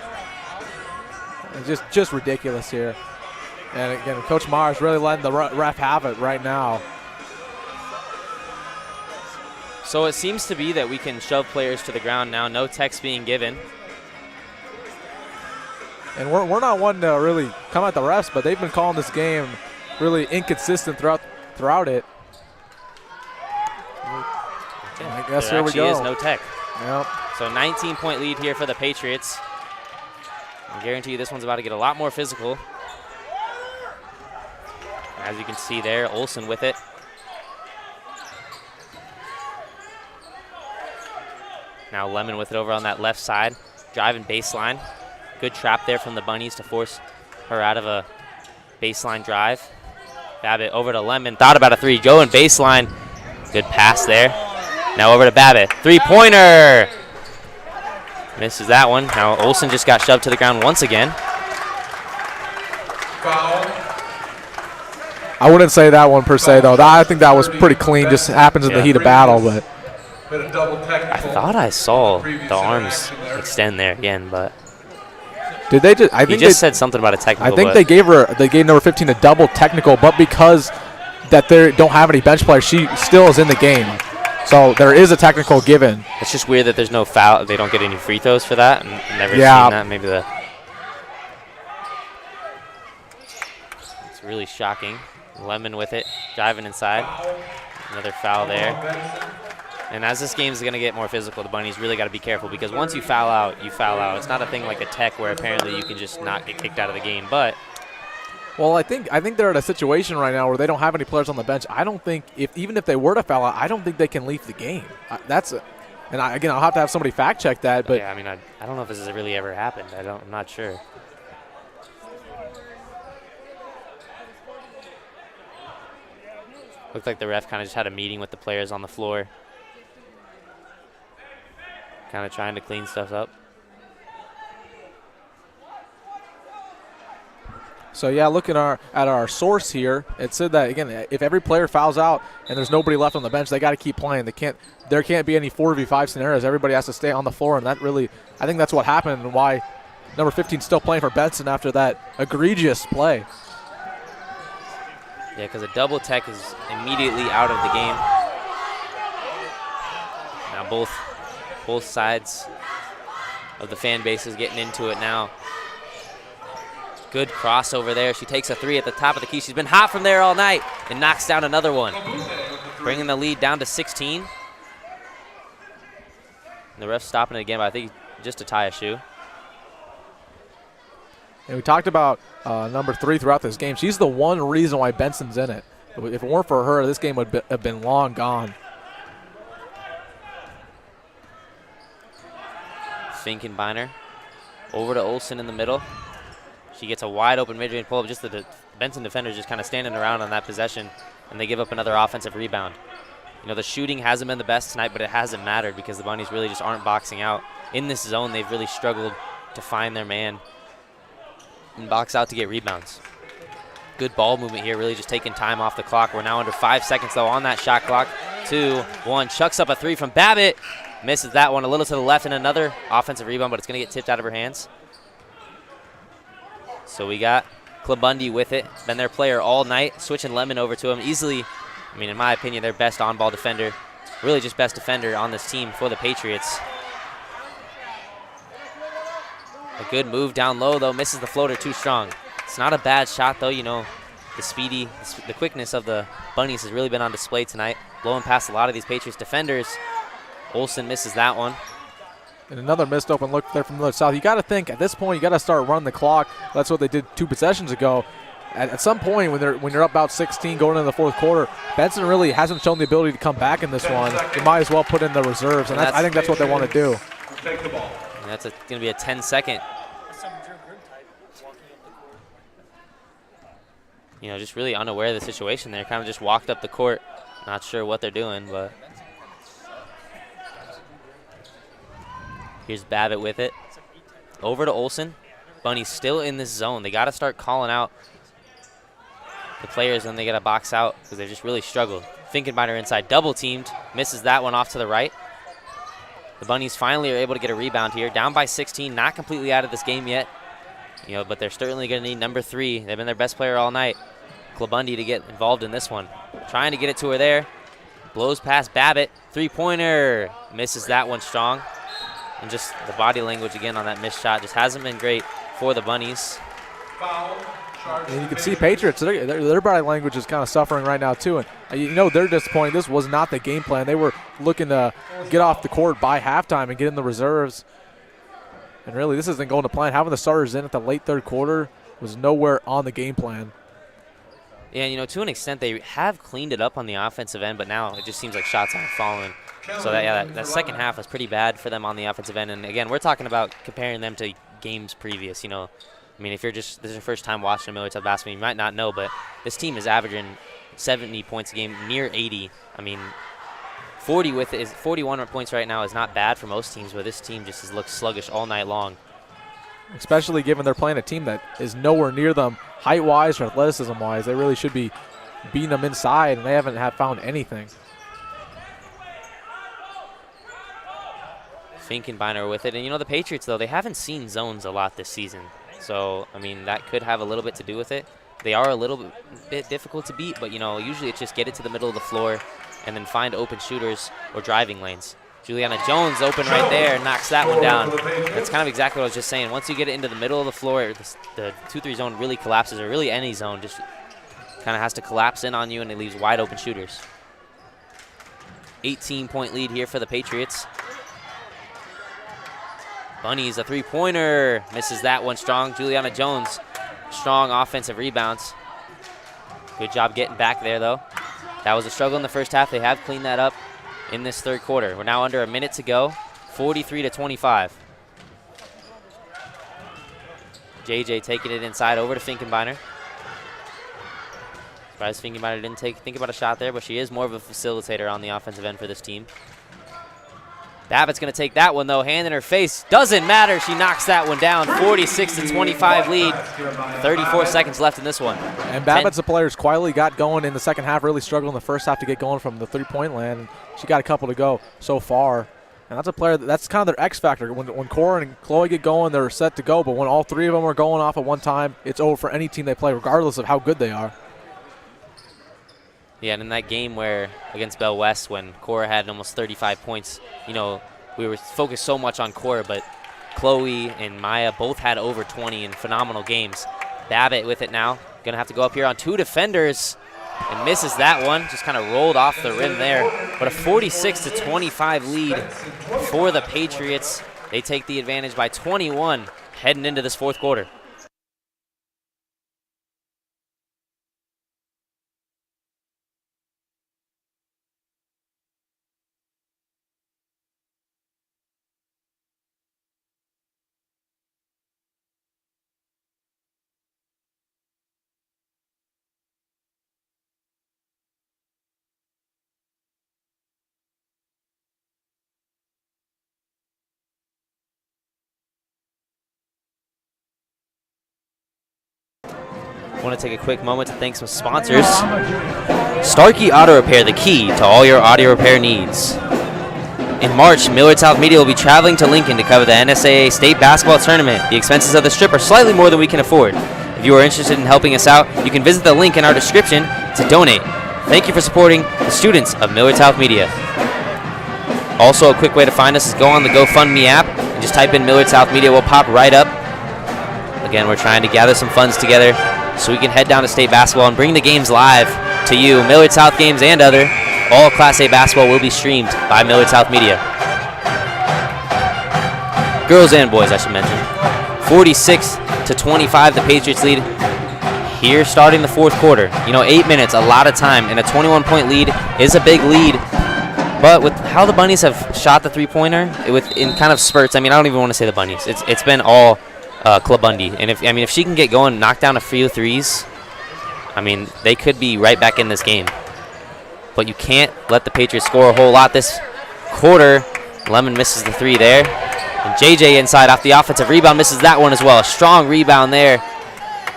Just ridiculous here. And again, Coach Mars really letting the ref have it right now. So it seems to be that we can shove players to the ground now. No techs being given. And we're not one to really come at the refs, but they've been calling this game really inconsistent throughout it. Okay. I guess there here we actually go. is no tech. Yep. So 19-point lead here for the Patriots. I guarantee you this one's about to get a lot more physical. As you can see there, Olsen with it. Now Lemon with it over on that left side, driving baseline. Good trap there from the Bunnies to force her out of a baseline drive. Babbitt over to Lemon, thought about a three, going baseline. Good pass there. Now over to Babbitt, three-pointer. Misses that one. Now Olsen just got shoved to the ground once again. Foul. I wouldn't say that one per se, though. I think that was pretty clean. Just happens in the heat of battle, but. Been a double I technical. thought I saw the arms extend there again, but Did they just? I he think just said something about a technical. I think but they gave number 15 a double technical, but because that they don't have any bench players, she still is in the game. So there is a technical given. it's just weird that there's no foul. They don't get any free throws for that. Never seen that. Maybe it's really shocking. Lemon with it, driving inside. Another foul there. And as this game is going to get more physical, the Bunnies really got to be careful because once you foul out, you foul out. It's not a thing like a tech where apparently you can just not get kicked out of the game. But Well, I think they're at a situation right now where they don't have any players on the bench. I don't think even if they were to foul out, I don't think they can leave the game. Again, I'll have to have somebody fact check that. But yeah, I mean, I don't know if this has really ever happened. I'm not sure. Looked like the ref kind of just had a meeting with the players on the floor, kind of trying to clean stuff up. So yeah, looking at our source here, it said that again, if every player fouls out and there's nobody left on the bench, they got to keep playing. There can't be any 4v5 scenarios. Everybody has to stay on the floor, and I think that's what happened and why number 15 is still playing for Benson after that egregious play. Yeah, because a double tech is immediately out of the game. Now both sides of the fan base is getting into it now. Good crossover there. She takes a three at the top of the key. She's been hot from there all night and knocks down another one, bringing the lead down to 16. And the ref's stopping it again, but I think just to tie a shoe. And we talked about number 3 throughout this game. She's the one reason why Benson's in it. If it weren't for her, this game would have been long gone. Finkenbeiner over to Olsen in the middle. She gets a wide open mid-range pull-up. Just the Benson defenders just kind of standing around on that possession, and they give up another offensive rebound. You know, the shooting hasn't been the best tonight, but it hasn't mattered because the Bunnies really just aren't boxing out. In this zone, they've really struggled to find their man and box out to get rebounds. Good ball movement here, really just taking time off the clock. We're now under 5 seconds, though, on that shot clock. 2, 1, chucks up a 3 from Babbitt. Misses that one a little to the left, and another offensive rebound, but it's going to get tipped out of her hands. So we got Klabundy with it. Been their player all night, switching Lemon over to him. Easily, I mean, in my opinion, their best on-ball defender. Really just best defender on this team for the Patriots. A good move down low, though. Misses the floater too strong. It's not a bad shot, though. You know, the quickness of the Bunnies has really been on display tonight, blowing past a lot of these Patriots defenders. Olsen misses that one. And another missed open look there from Millard South. You got to think, at this point, you got to start running the clock. That's what they did 2 possessions ago. At some point, when you're up about 16 going into the fourth quarter, Benson really hasn't shown the ability to come back in this one. You might as well put in the reserves, and I think that's what they want to do. Take the ball. And that's going to be a 10-second. You know, just really unaware of the situation there. Kind of just walked up the court. Not sure what they're doing, but here's Babbitt with it. Over to Olsen. Bunnies still in this zone. They got to start calling out the players when they got to box out because they've just really struggled. Finkenbeiner inside, double teamed. Misses that one off to the right. The Bunnies finally are able to get a rebound here. Down by 16, not completely out of this game yet. You know, but they're certainly going to need number 3. They've been their best player all night. Klabundy to get involved in this one. Trying to get it to her there. Blows past Babbitt. 3-pointer. Misses that one strong. And just the body language again on that missed shot just hasn't been great for the Bunnies. Foul. And you can see Patriots, their body language is kind of suffering right now too. And you know they're disappointed. This was not the game plan. They were looking to get off the court by halftime and get in the reserves. And really, this isn't going to plan. Having the starters in at the late third quarter was nowhere on the game plan. Yeah, you know, to an extent, they have cleaned it up on the offensive end, but now it just seems like shots aren't falling. So that second half was pretty bad for them on the offensive end. And again, we're talking about comparing them to games previous. You know, I mean, if this is your first time watching Millard South basketball, you might not know, but this team is averaging 70 points a game, near 80. I mean, 41 points right now is not bad for most teams, but this team just has looked sluggish all night long. Especially given they're playing a team that is nowhere near them height-wise or athleticism-wise. They really should be beating them inside, and they haven't found anything. Finkenbeiner with it. And, you know, the Patriots, though, they haven't seen zones a lot this season. So, I mean, that could have a little bit to do with it. They are a little bit difficult to beat, but, you know, usually it's just get it to the middle of the floor and then find open shooters or driving lanes. Juliana Jones open right there, knocks that one down. That's kind of exactly what I was just saying. Once you get it into the middle of the floor, the 2-3 zone really collapses, or really any zone just kind of has to collapse in on you, and it leaves wide open shooters. 18-point lead here for the Patriots. Bunnies, a 3-pointer. Misses that one strong. Juliana Jones, strong offensive rebounds. Good job getting back there, though. That was a struggle in the first half. They have cleaned that up in this third quarter. We're now under a minute to go, 43-25. JJ taking it inside over to Finkenbeiner. Surprised Finkenbeiner didn't think about a shot there, but she is more of a facilitator on the offensive end for this team. Babbitt's going to take that one, though. Hand in her face. Doesn't matter. She knocks that one down. 46-25 lead. 34 seconds left in this one. And Babbitt's the player who's quietly got going in the second half, really struggled in the first half to get going from the three-point land. She got a couple to go so far. And that's a player that's kind of their X factor. When Cora and Chloe get going, they're set to go. But when all 3 of them are going off at one time, it's over for any team they play, regardless of how good they are. Yeah, and in that game where against Bell West, when Cora had almost 35 points, you know, we were focused so much on Cora, but Chloe and Maya both had over 20 in phenomenal games. Babbitt with it now. Going to have to go up here on 2 defenders and misses that one. Just kind of rolled off the rim there. But a 46-25 lead for the Patriots. They take the advantage by 21 heading into this fourth quarter. Want to take a quick moment to thank some sponsors. Starkey Auto Repair, the key to all your audio repair needs. In March, Millard South Media will be traveling to Lincoln to cover the NSAA State Basketball Tournament. The expenses of this trip are slightly more than we can afford. If you are interested in helping us out, you can visit the link in our description to donate. Thank you for supporting the students of Millard South Media. Also, a quick way to find us is go on the GoFundMe app and just type in Millard South Media. We'll pop right up. Again, we're trying to gather some funds together so we can head down to state basketball and bring the games live to you. Millard South games and other. All Class A basketball will be streamed by Millard South Media. Girls and boys, I should mention. 46-25, the Patriots lead. Here starting the fourth quarter. 8 minutes, a lot of time, and a 21-point lead is a big lead. But with how the Bunnies have shot the three-pointer, in kind of spurts, I don't even want to say the Bunnies. It's been all Club Bundy. And if she can get going, knock down a few threes, they could be right back in this game. But you can't let the Patriots score a whole lot this quarter. Lemon misses the three there. And JJ inside off the offensive rebound misses that one as well. A strong rebound there.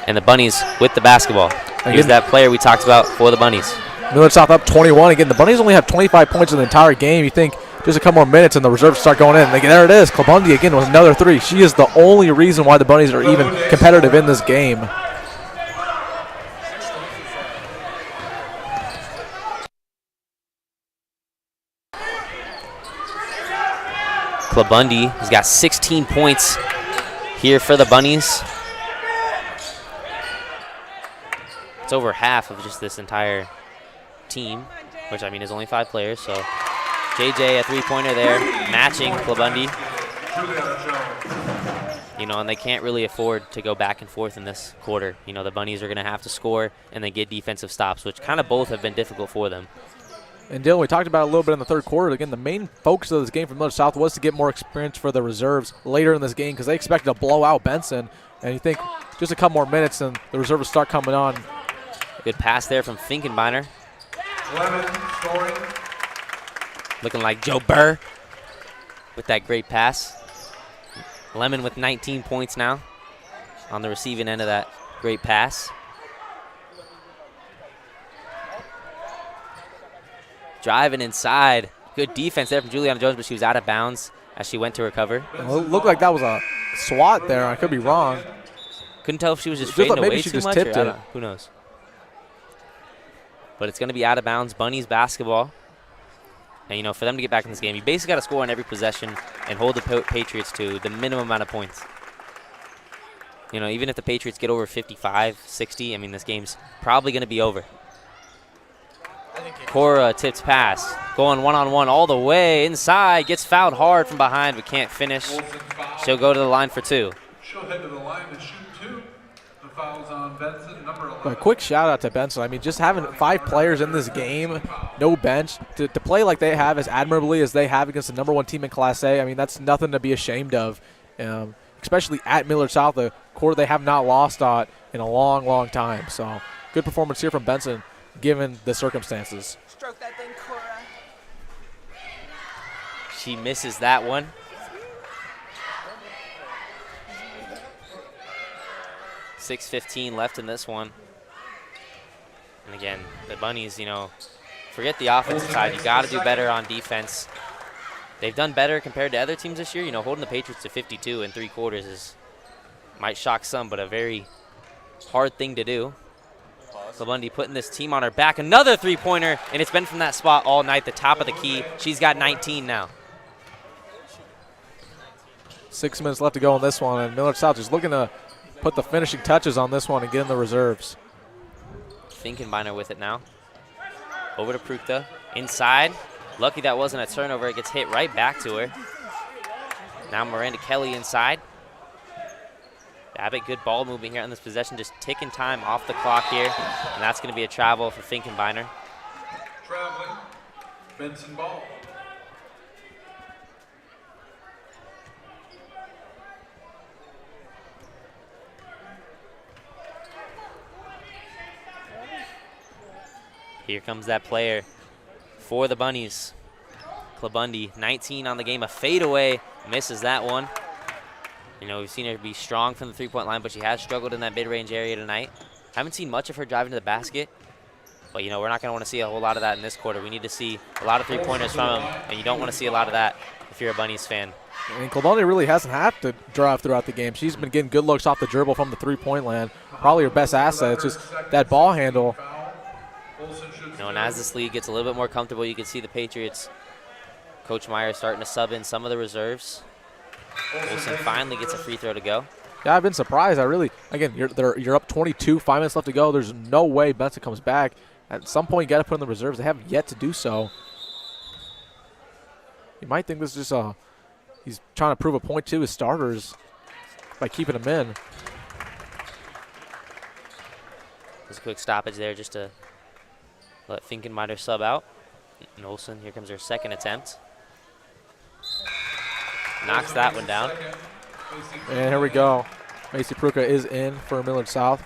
And the Bunnies with the basketball. Here's that player we talked about for the Bunnies. Millard South up 21. Again, the Bunnies only have 25 points in the entire game. You think just a couple more minutes and the reserves start going in. There it is. Clabundi again with another three. She is the only reason why the Bunnies are even competitive in this game. Clabundi has got 16 points here for the Bunnies. It's over half of just this entire team, which is only 5 players. So JJ, a three-pointer there, matching Clabundi. And they can't really afford to go back and forth in this quarter. The Bunnies are going to have to score and then get defensive stops, which kind of both have been difficult for them. And Dylan, we talked about it a little bit in the third quarter. Again, the main focus of this game for Millard South was to get more experience for the reserves later in this game because they expected to blow out Benson. And you think just a couple more minutes and the reserves start coming on. Good pass there from Finkenbeiner. Lemon scoring. Looking like Joe Burr with that great pass. Lemon with 19 points now on the receiving end of that great pass. Driving inside. Good defense there from Juliana Jones, but she was out of bounds as she went to recover. Well, it looked like that was a swat there. I could be wrong. Couldn't tell if she was just fading away too much. Tipped it. Who knows? But it's going to be out of bounds. Bunnies basketball. And, for them to get back in this game, you basically got to score on every possession and hold the Patriots to the minimum amount of points. Even if the Patriots get over 55, 60, this game's probably going to be over. Cora tips pass, going one-on-one all the way inside, gets fouled hard from behind but can't finish. She'll go to the line for 2. She'll head to the line to shoot 2. The foul's on Benson, number 11. A quick shout-out to Benson. Just having 5 players in this game, no bench, to play like they have as admirably as they have against the number 1 team in Class A, that's nothing to be ashamed of, especially at Millard South, the quarter they have not lost in a long, long time. So good performance here from Benson, given the circumstances. Stroke that thing, Cora. She misses that one. .6:15 left in this one. And again, the Bunnies, forget the offensive side. You got to do better on defense. They've done better compared to other teams this year. Holding the Patriots to 52 in 3 quarters might shock some, but a very hard thing to do. Clabundi putting this team on her back. Another three-pointer, and it's been from that spot all night, the top of the key. She's got 19 now. 6 minutes left to go on this one, and Millard South is looking to put the finishing touches on this one and get in the reserves. Finkenbeiner with it now. Over to Prukta. Inside. Lucky that wasn't a turnover. It gets hit right back to her. Now Miranda Kelly inside. Babbitt, good ball movement here on this possession, just ticking time off the clock here. And that's going to be a travel for Finkenbeiner. Traveling, Benson ball. Here comes that player for the Bunnies. Clabundi, 19 on the game, a fadeaway, misses that one. We've seen her be strong from the three-point line, but she has struggled in that mid-range area tonight. Haven't seen much of her driving to the basket, but, you know, we're not going to want to see a whole lot of that in this quarter. We need to see a lot of three-pointers from them, and you don't want to see a lot of that if you're a Bunnies fan. And Colonia really hasn't had to drive throughout the game. She's been getting good looks off the dribble from the three-point land. Probably her best asset. It's just that ball handle. You know, and as this league gets a little bit more comfortable, you can see the Patriots, Coach Meyer starting to sub in some of the reserves. Wilson finally gets a free throw to go. Yeah, I've been surprised. Again, you're up 22, 5 minutes left to go. There's no way Benson comes back. At some point, you got to put in the reserves. They haven't yet to do so. You might think this is just he's trying to prove a point to his starters by keeping them in. There's a quick stoppage there just to let Finkenmeyer sub out. And Olsen, here comes her second attempt. Knocks that one down. And here we go. Macy Pruka is in for Millard South.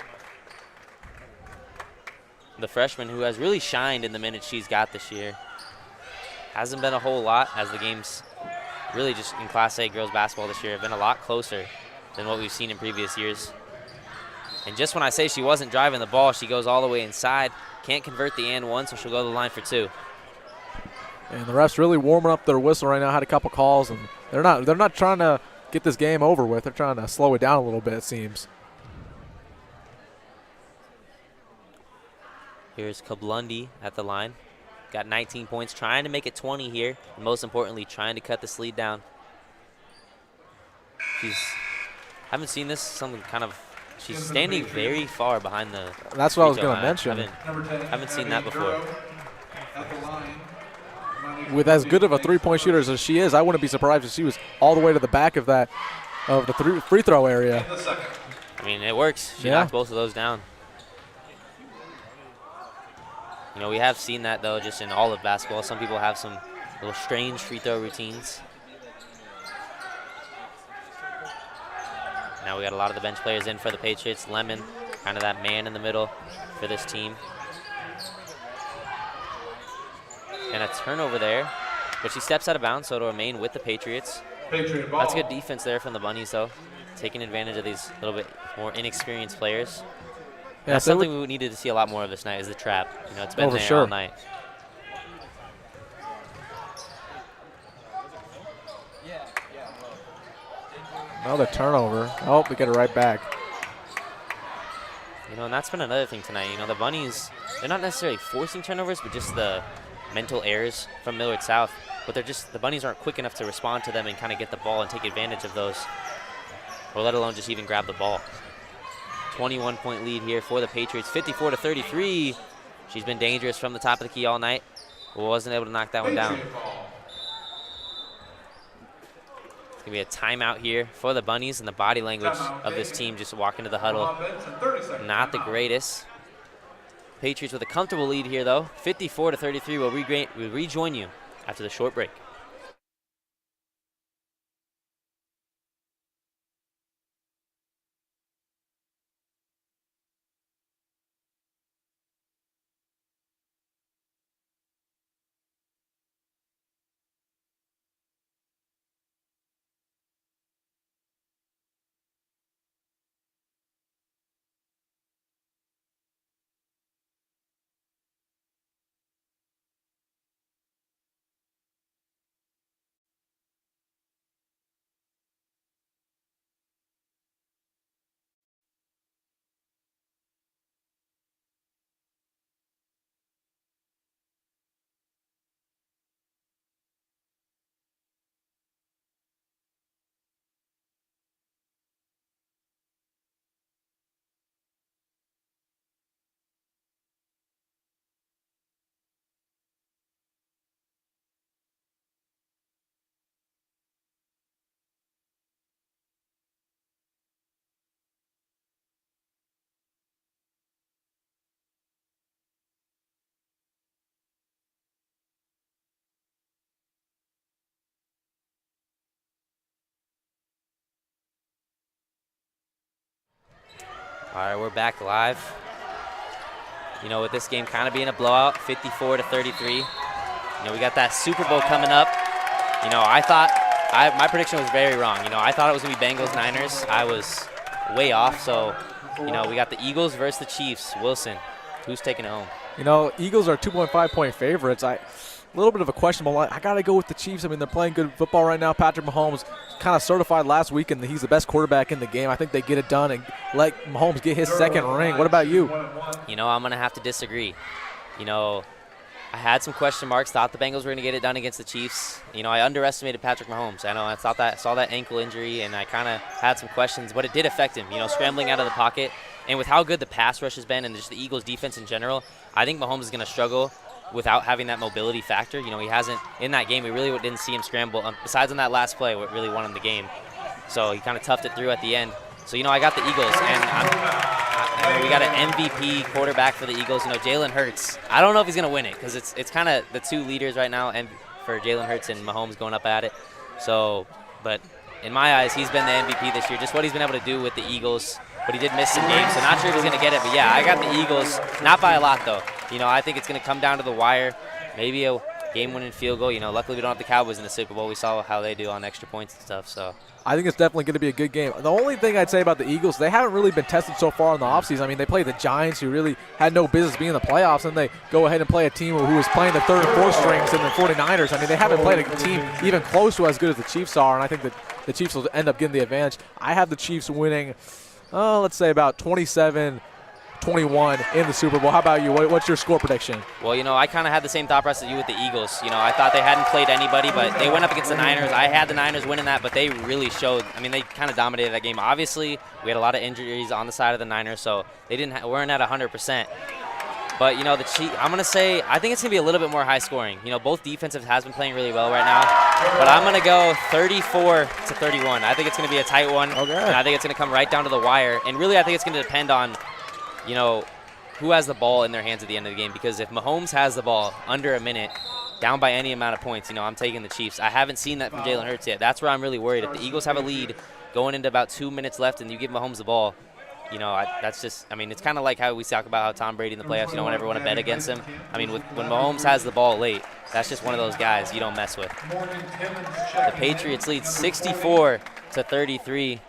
The freshman who has really shined in the minutes she's got this year. Hasn't been a whole lot, as the games really just in Class A girls basketball this year have been a lot closer than what we've seen in previous years. And just when I say she wasn't driving the ball, she goes all the way inside. Can't convert the and one, so she'll go to the line for two. And the refs really warming up their whistle right now. Had a couple calls, and they're not trying to get this game over with. They're trying to slow it down a little bit, it seems. Here's Kablundi at the line. Got 19 points, trying to make it 20 here, and most importantly, trying to cut this lead down. Haven't seen this, she's standing very far behind the. That's what I was going to mention. Haven't seen that before. With as good of a three-point shooter as she is, I wouldn't be surprised if she was all the way to the back of the free throw area. I mean, it works. She Yeah. knocked both of those down. You know, we have seen that, though, just in all of basketball. Some people have some little strange free throw routines. Now we got a lot of the bench players in for the Patriots. Lemon, kind of that man in the middle for this team. And a turnover there, but she steps out of bounds, so it'll remain with the Patriots. Patriot ball. That's good defense there from the Bunnies, though, taking advantage of these little bit more inexperienced players. Yeah, That's so something we needed to see a lot more of this night is the trap. You know, it's been for there sure. all night. Another turnover. Oh, we get it right back. You know, and that's been another thing tonight. You know, the Bunnies, they're not necessarily forcing turnovers, but just the mental errors from Millard South. But the Bunnies aren't quick enough to respond to them and kind of get the ball and take advantage of those, or let alone just even grab the ball. 21-point lead here for the Patriots, 54-33. She's been dangerous from the top of the key all night, but wasn't able to knock that one down. It's going to be a timeout here for the Bunnies, and the body language of this team just walking to the huddle. Not the greatest. Patriots with a comfortable lead here, though. 54-33. We'll rejoin you after the short break. All right, we're back live. You know, with this game kind of being a blowout, 54-33. You know, we got that Super Bowl coming up. You know, my prediction was very wrong. You know, I thought it was going to be Bengals-Niners. I was way off, so You know, we got the Eagles versus the Chiefs. Wilson, who's taking it home? You know, Eagles are 2.5-point favorites. A little bit of a questionable line. I got to go with the Chiefs. I mean, they're playing good football right now. Patrick Mahomes kind of certified last week, and he's the best quarterback in the game. I think they get it done and let Mahomes get his second ring. What about you? You know, I'm going to have to disagree. You know, I had some question marks, thought the Bengals were going to get it done against the Chiefs. You know, I underestimated Patrick Mahomes. I know I saw that ankle injury, and I kind of had some questions, but it did affect him, you know, scrambling out of the pocket. And with how good the pass rush has been and just the Eagles' defense in general, I think Mahomes is going to struggle without having that mobility factor. You know, he hasn't – in that game, we really didn't see him scramble. Besides on that last play, what really won him the game. So he kind of toughed it through at the end. So, you know, I got the Eagles, and we got an MVP quarterback for the Eagles. You know, Jalen Hurts. I don't know if he's going to win it because it's kind of the two leaders right now, and for Jalen Hurts and Mahomes going up at it. So, but in my eyes, he's been the MVP this year. Just what he's been able to do with the Eagles. But he did miss some games, so not sure if he's going to get it. But, yeah, I got the Eagles, not by a lot, though. You know, I think it's going to come down to the wire, maybe a game-winning field goal. You know, luckily we don't have the Cowboys in the Super Bowl. We saw how they do on extra points and stuff. So I think it's definitely going to be a good game. The only thing I'd say about the Eagles, they haven't really been tested so far in the offseason. I mean, they played the Giants, who really had no business being in the playoffs, and they go ahead and play a team who was playing the third and fourth strings in the 49ers. I mean, they haven't played a team even close to as good as the Chiefs are, and I think that the Chiefs will end up getting the advantage. I have the Chiefs winning, let's say about 27-21 in the Super Bowl. How about you? What's your score prediction? Well, you know, I kind of had the same thought process as you with the Eagles. You know, I thought they hadn't played anybody, but they went up against the Niners. I had the Niners winning that, but they really showed. I mean, they kind of dominated that game. Obviously, we had a lot of injuries on the side of the Niners, so they weren't at 100%. But, you know, the Chiefs, I'm going to say, I think it's going to be a little bit more high scoring. You know, both defensive has been playing really well right now. But I'm going to go 34-31. I think it's going to be a tight one. Okay. And I think it's going to come right down to the wire. And really, I think it's going to depend on, you know, who has the ball in their hands at the end of the game. Because if Mahomes has the ball under a minute, down by any amount of points, you know, I'm taking the Chiefs. I haven't seen that from Jalen Hurts yet. That's where I'm really worried. If the Eagles have a lead going into about 2 minutes left and you give Mahomes the ball, you know, that's just, I mean, it's kind of like how we talk about how Tom Brady in the playoffs, you don't ever want to bet against him. I mean, when Mahomes has the ball late, that's just one of those guys you don't mess with. The Patriots lead 64-33.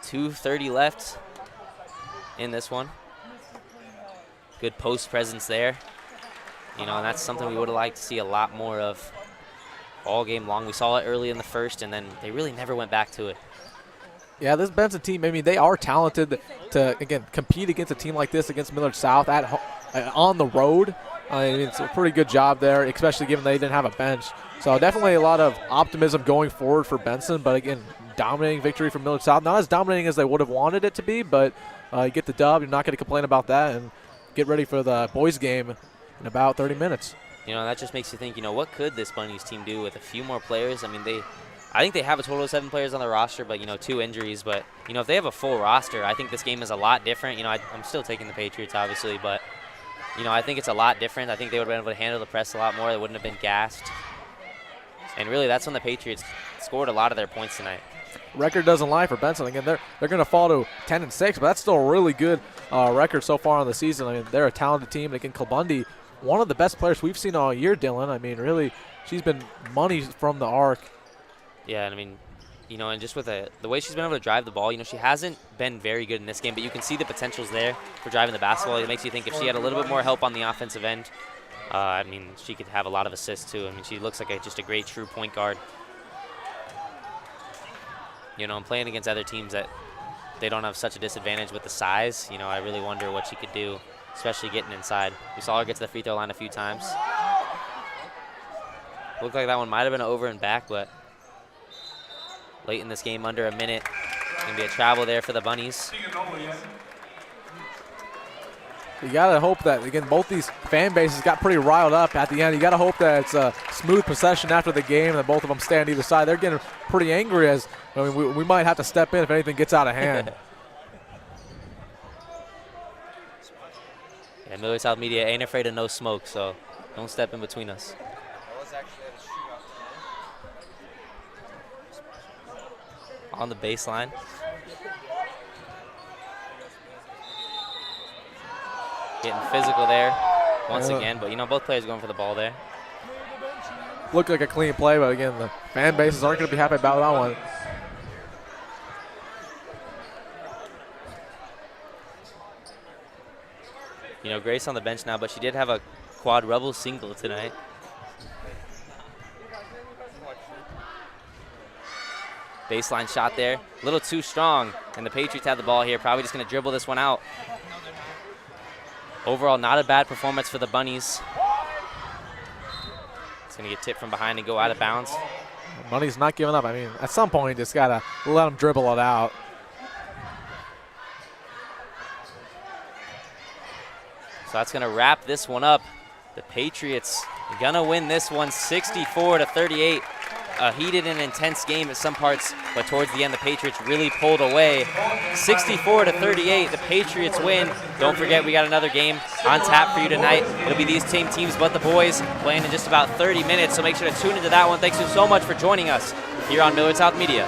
2:30 left in this one. Good post presence there. You know, and that's something we would have liked to see a lot more of all game long. We saw it early in the first, and then they really never went back to it. Yeah, this Benson team, I mean, they are talented to, again, compete against a team like this, against Millard South on the road. I mean, it's a pretty good job there, especially given they didn't have a bench. So definitely a lot of optimism going forward for Benson. But, again, dominating victory for Millard South. Not as dominating as they would have wanted it to be, but you get the dub. You're not going to complain about that. And get ready for the boys game in about 30 minutes. You know, that just makes you think, you know, what could this Bunnies team do with a few more players? I mean, I think they have a total of 7 players on the roster, but, you know, 2 injuries. But, you know, if they have a full roster, I think this game is a lot different. You know, I'm still taking the Patriots, obviously, but, you know, I think it's a lot different. I think they would have been able to handle the press a lot more. They wouldn't have been gassed. And really, that's when the Patriots scored a lot of their points tonight. Record doesn't lie for Benson. Again, they're going to fall to 10-6, but that's still a really good record so far on the season. I mean, they're a talented team. And again, Kilbundy, one of the best players we've seen all year, Dylan. I mean, really, she's been money from the arc. Yeah, and I mean, you know, and just with the way she's been able to drive the ball, you know, she hasn't been very good in this game, but you can see the potential's there for driving the basketball. It makes you think if she had a little bit more help on the offensive end, I mean, she could have a lot of assists too. I mean, she looks like just a great true point guard. You know, and playing against other teams that they don't have such a disadvantage with the size, you know, I really wonder what she could do, especially getting inside. We saw her get to the free throw line a few times. Looked like that one might have been an over and back, but late in this game, under a minute. Going to be a travel there for the Bunnies. You got to hope that, again, both these fan bases got pretty riled up at the end. You got to hope that it's a smooth possession after the game and that both of them stay on either side. They're getting pretty angry as, I mean, we might have to step in if anything gets out of hand. Yeah, Millard South Media ain't afraid of no smoke, so don't step in between us. On the baseline. Getting physical there once again, but, you know, both players going for the ball there. Looked like a clean play, but, again, the fan bases aren't going to be happy about that one. You know, Grace on the bench now, but she did have a quadruple single tonight. Baseline shot there, a little too strong, and the Patriots have the ball here. Probably just going to dribble this one out. Overall, not a bad performance for the Bunnies. It's going to get tipped from behind and go out of bounds. Bunnies not giving up. I mean, at some point, you just got to let them dribble it out. So that's going to wrap this one up. The Patriots are going to win this one 64-38. A heated and intense game at some parts, but towards the end, the Patriots really pulled away. 64-38, the Patriots win. Don't forget, we got another game on tap for you tonight. It'll be these same teams, but the boys playing in just about 30 minutes, so make sure to tune into that one. Thanks so much for joining us here on Millard South Media.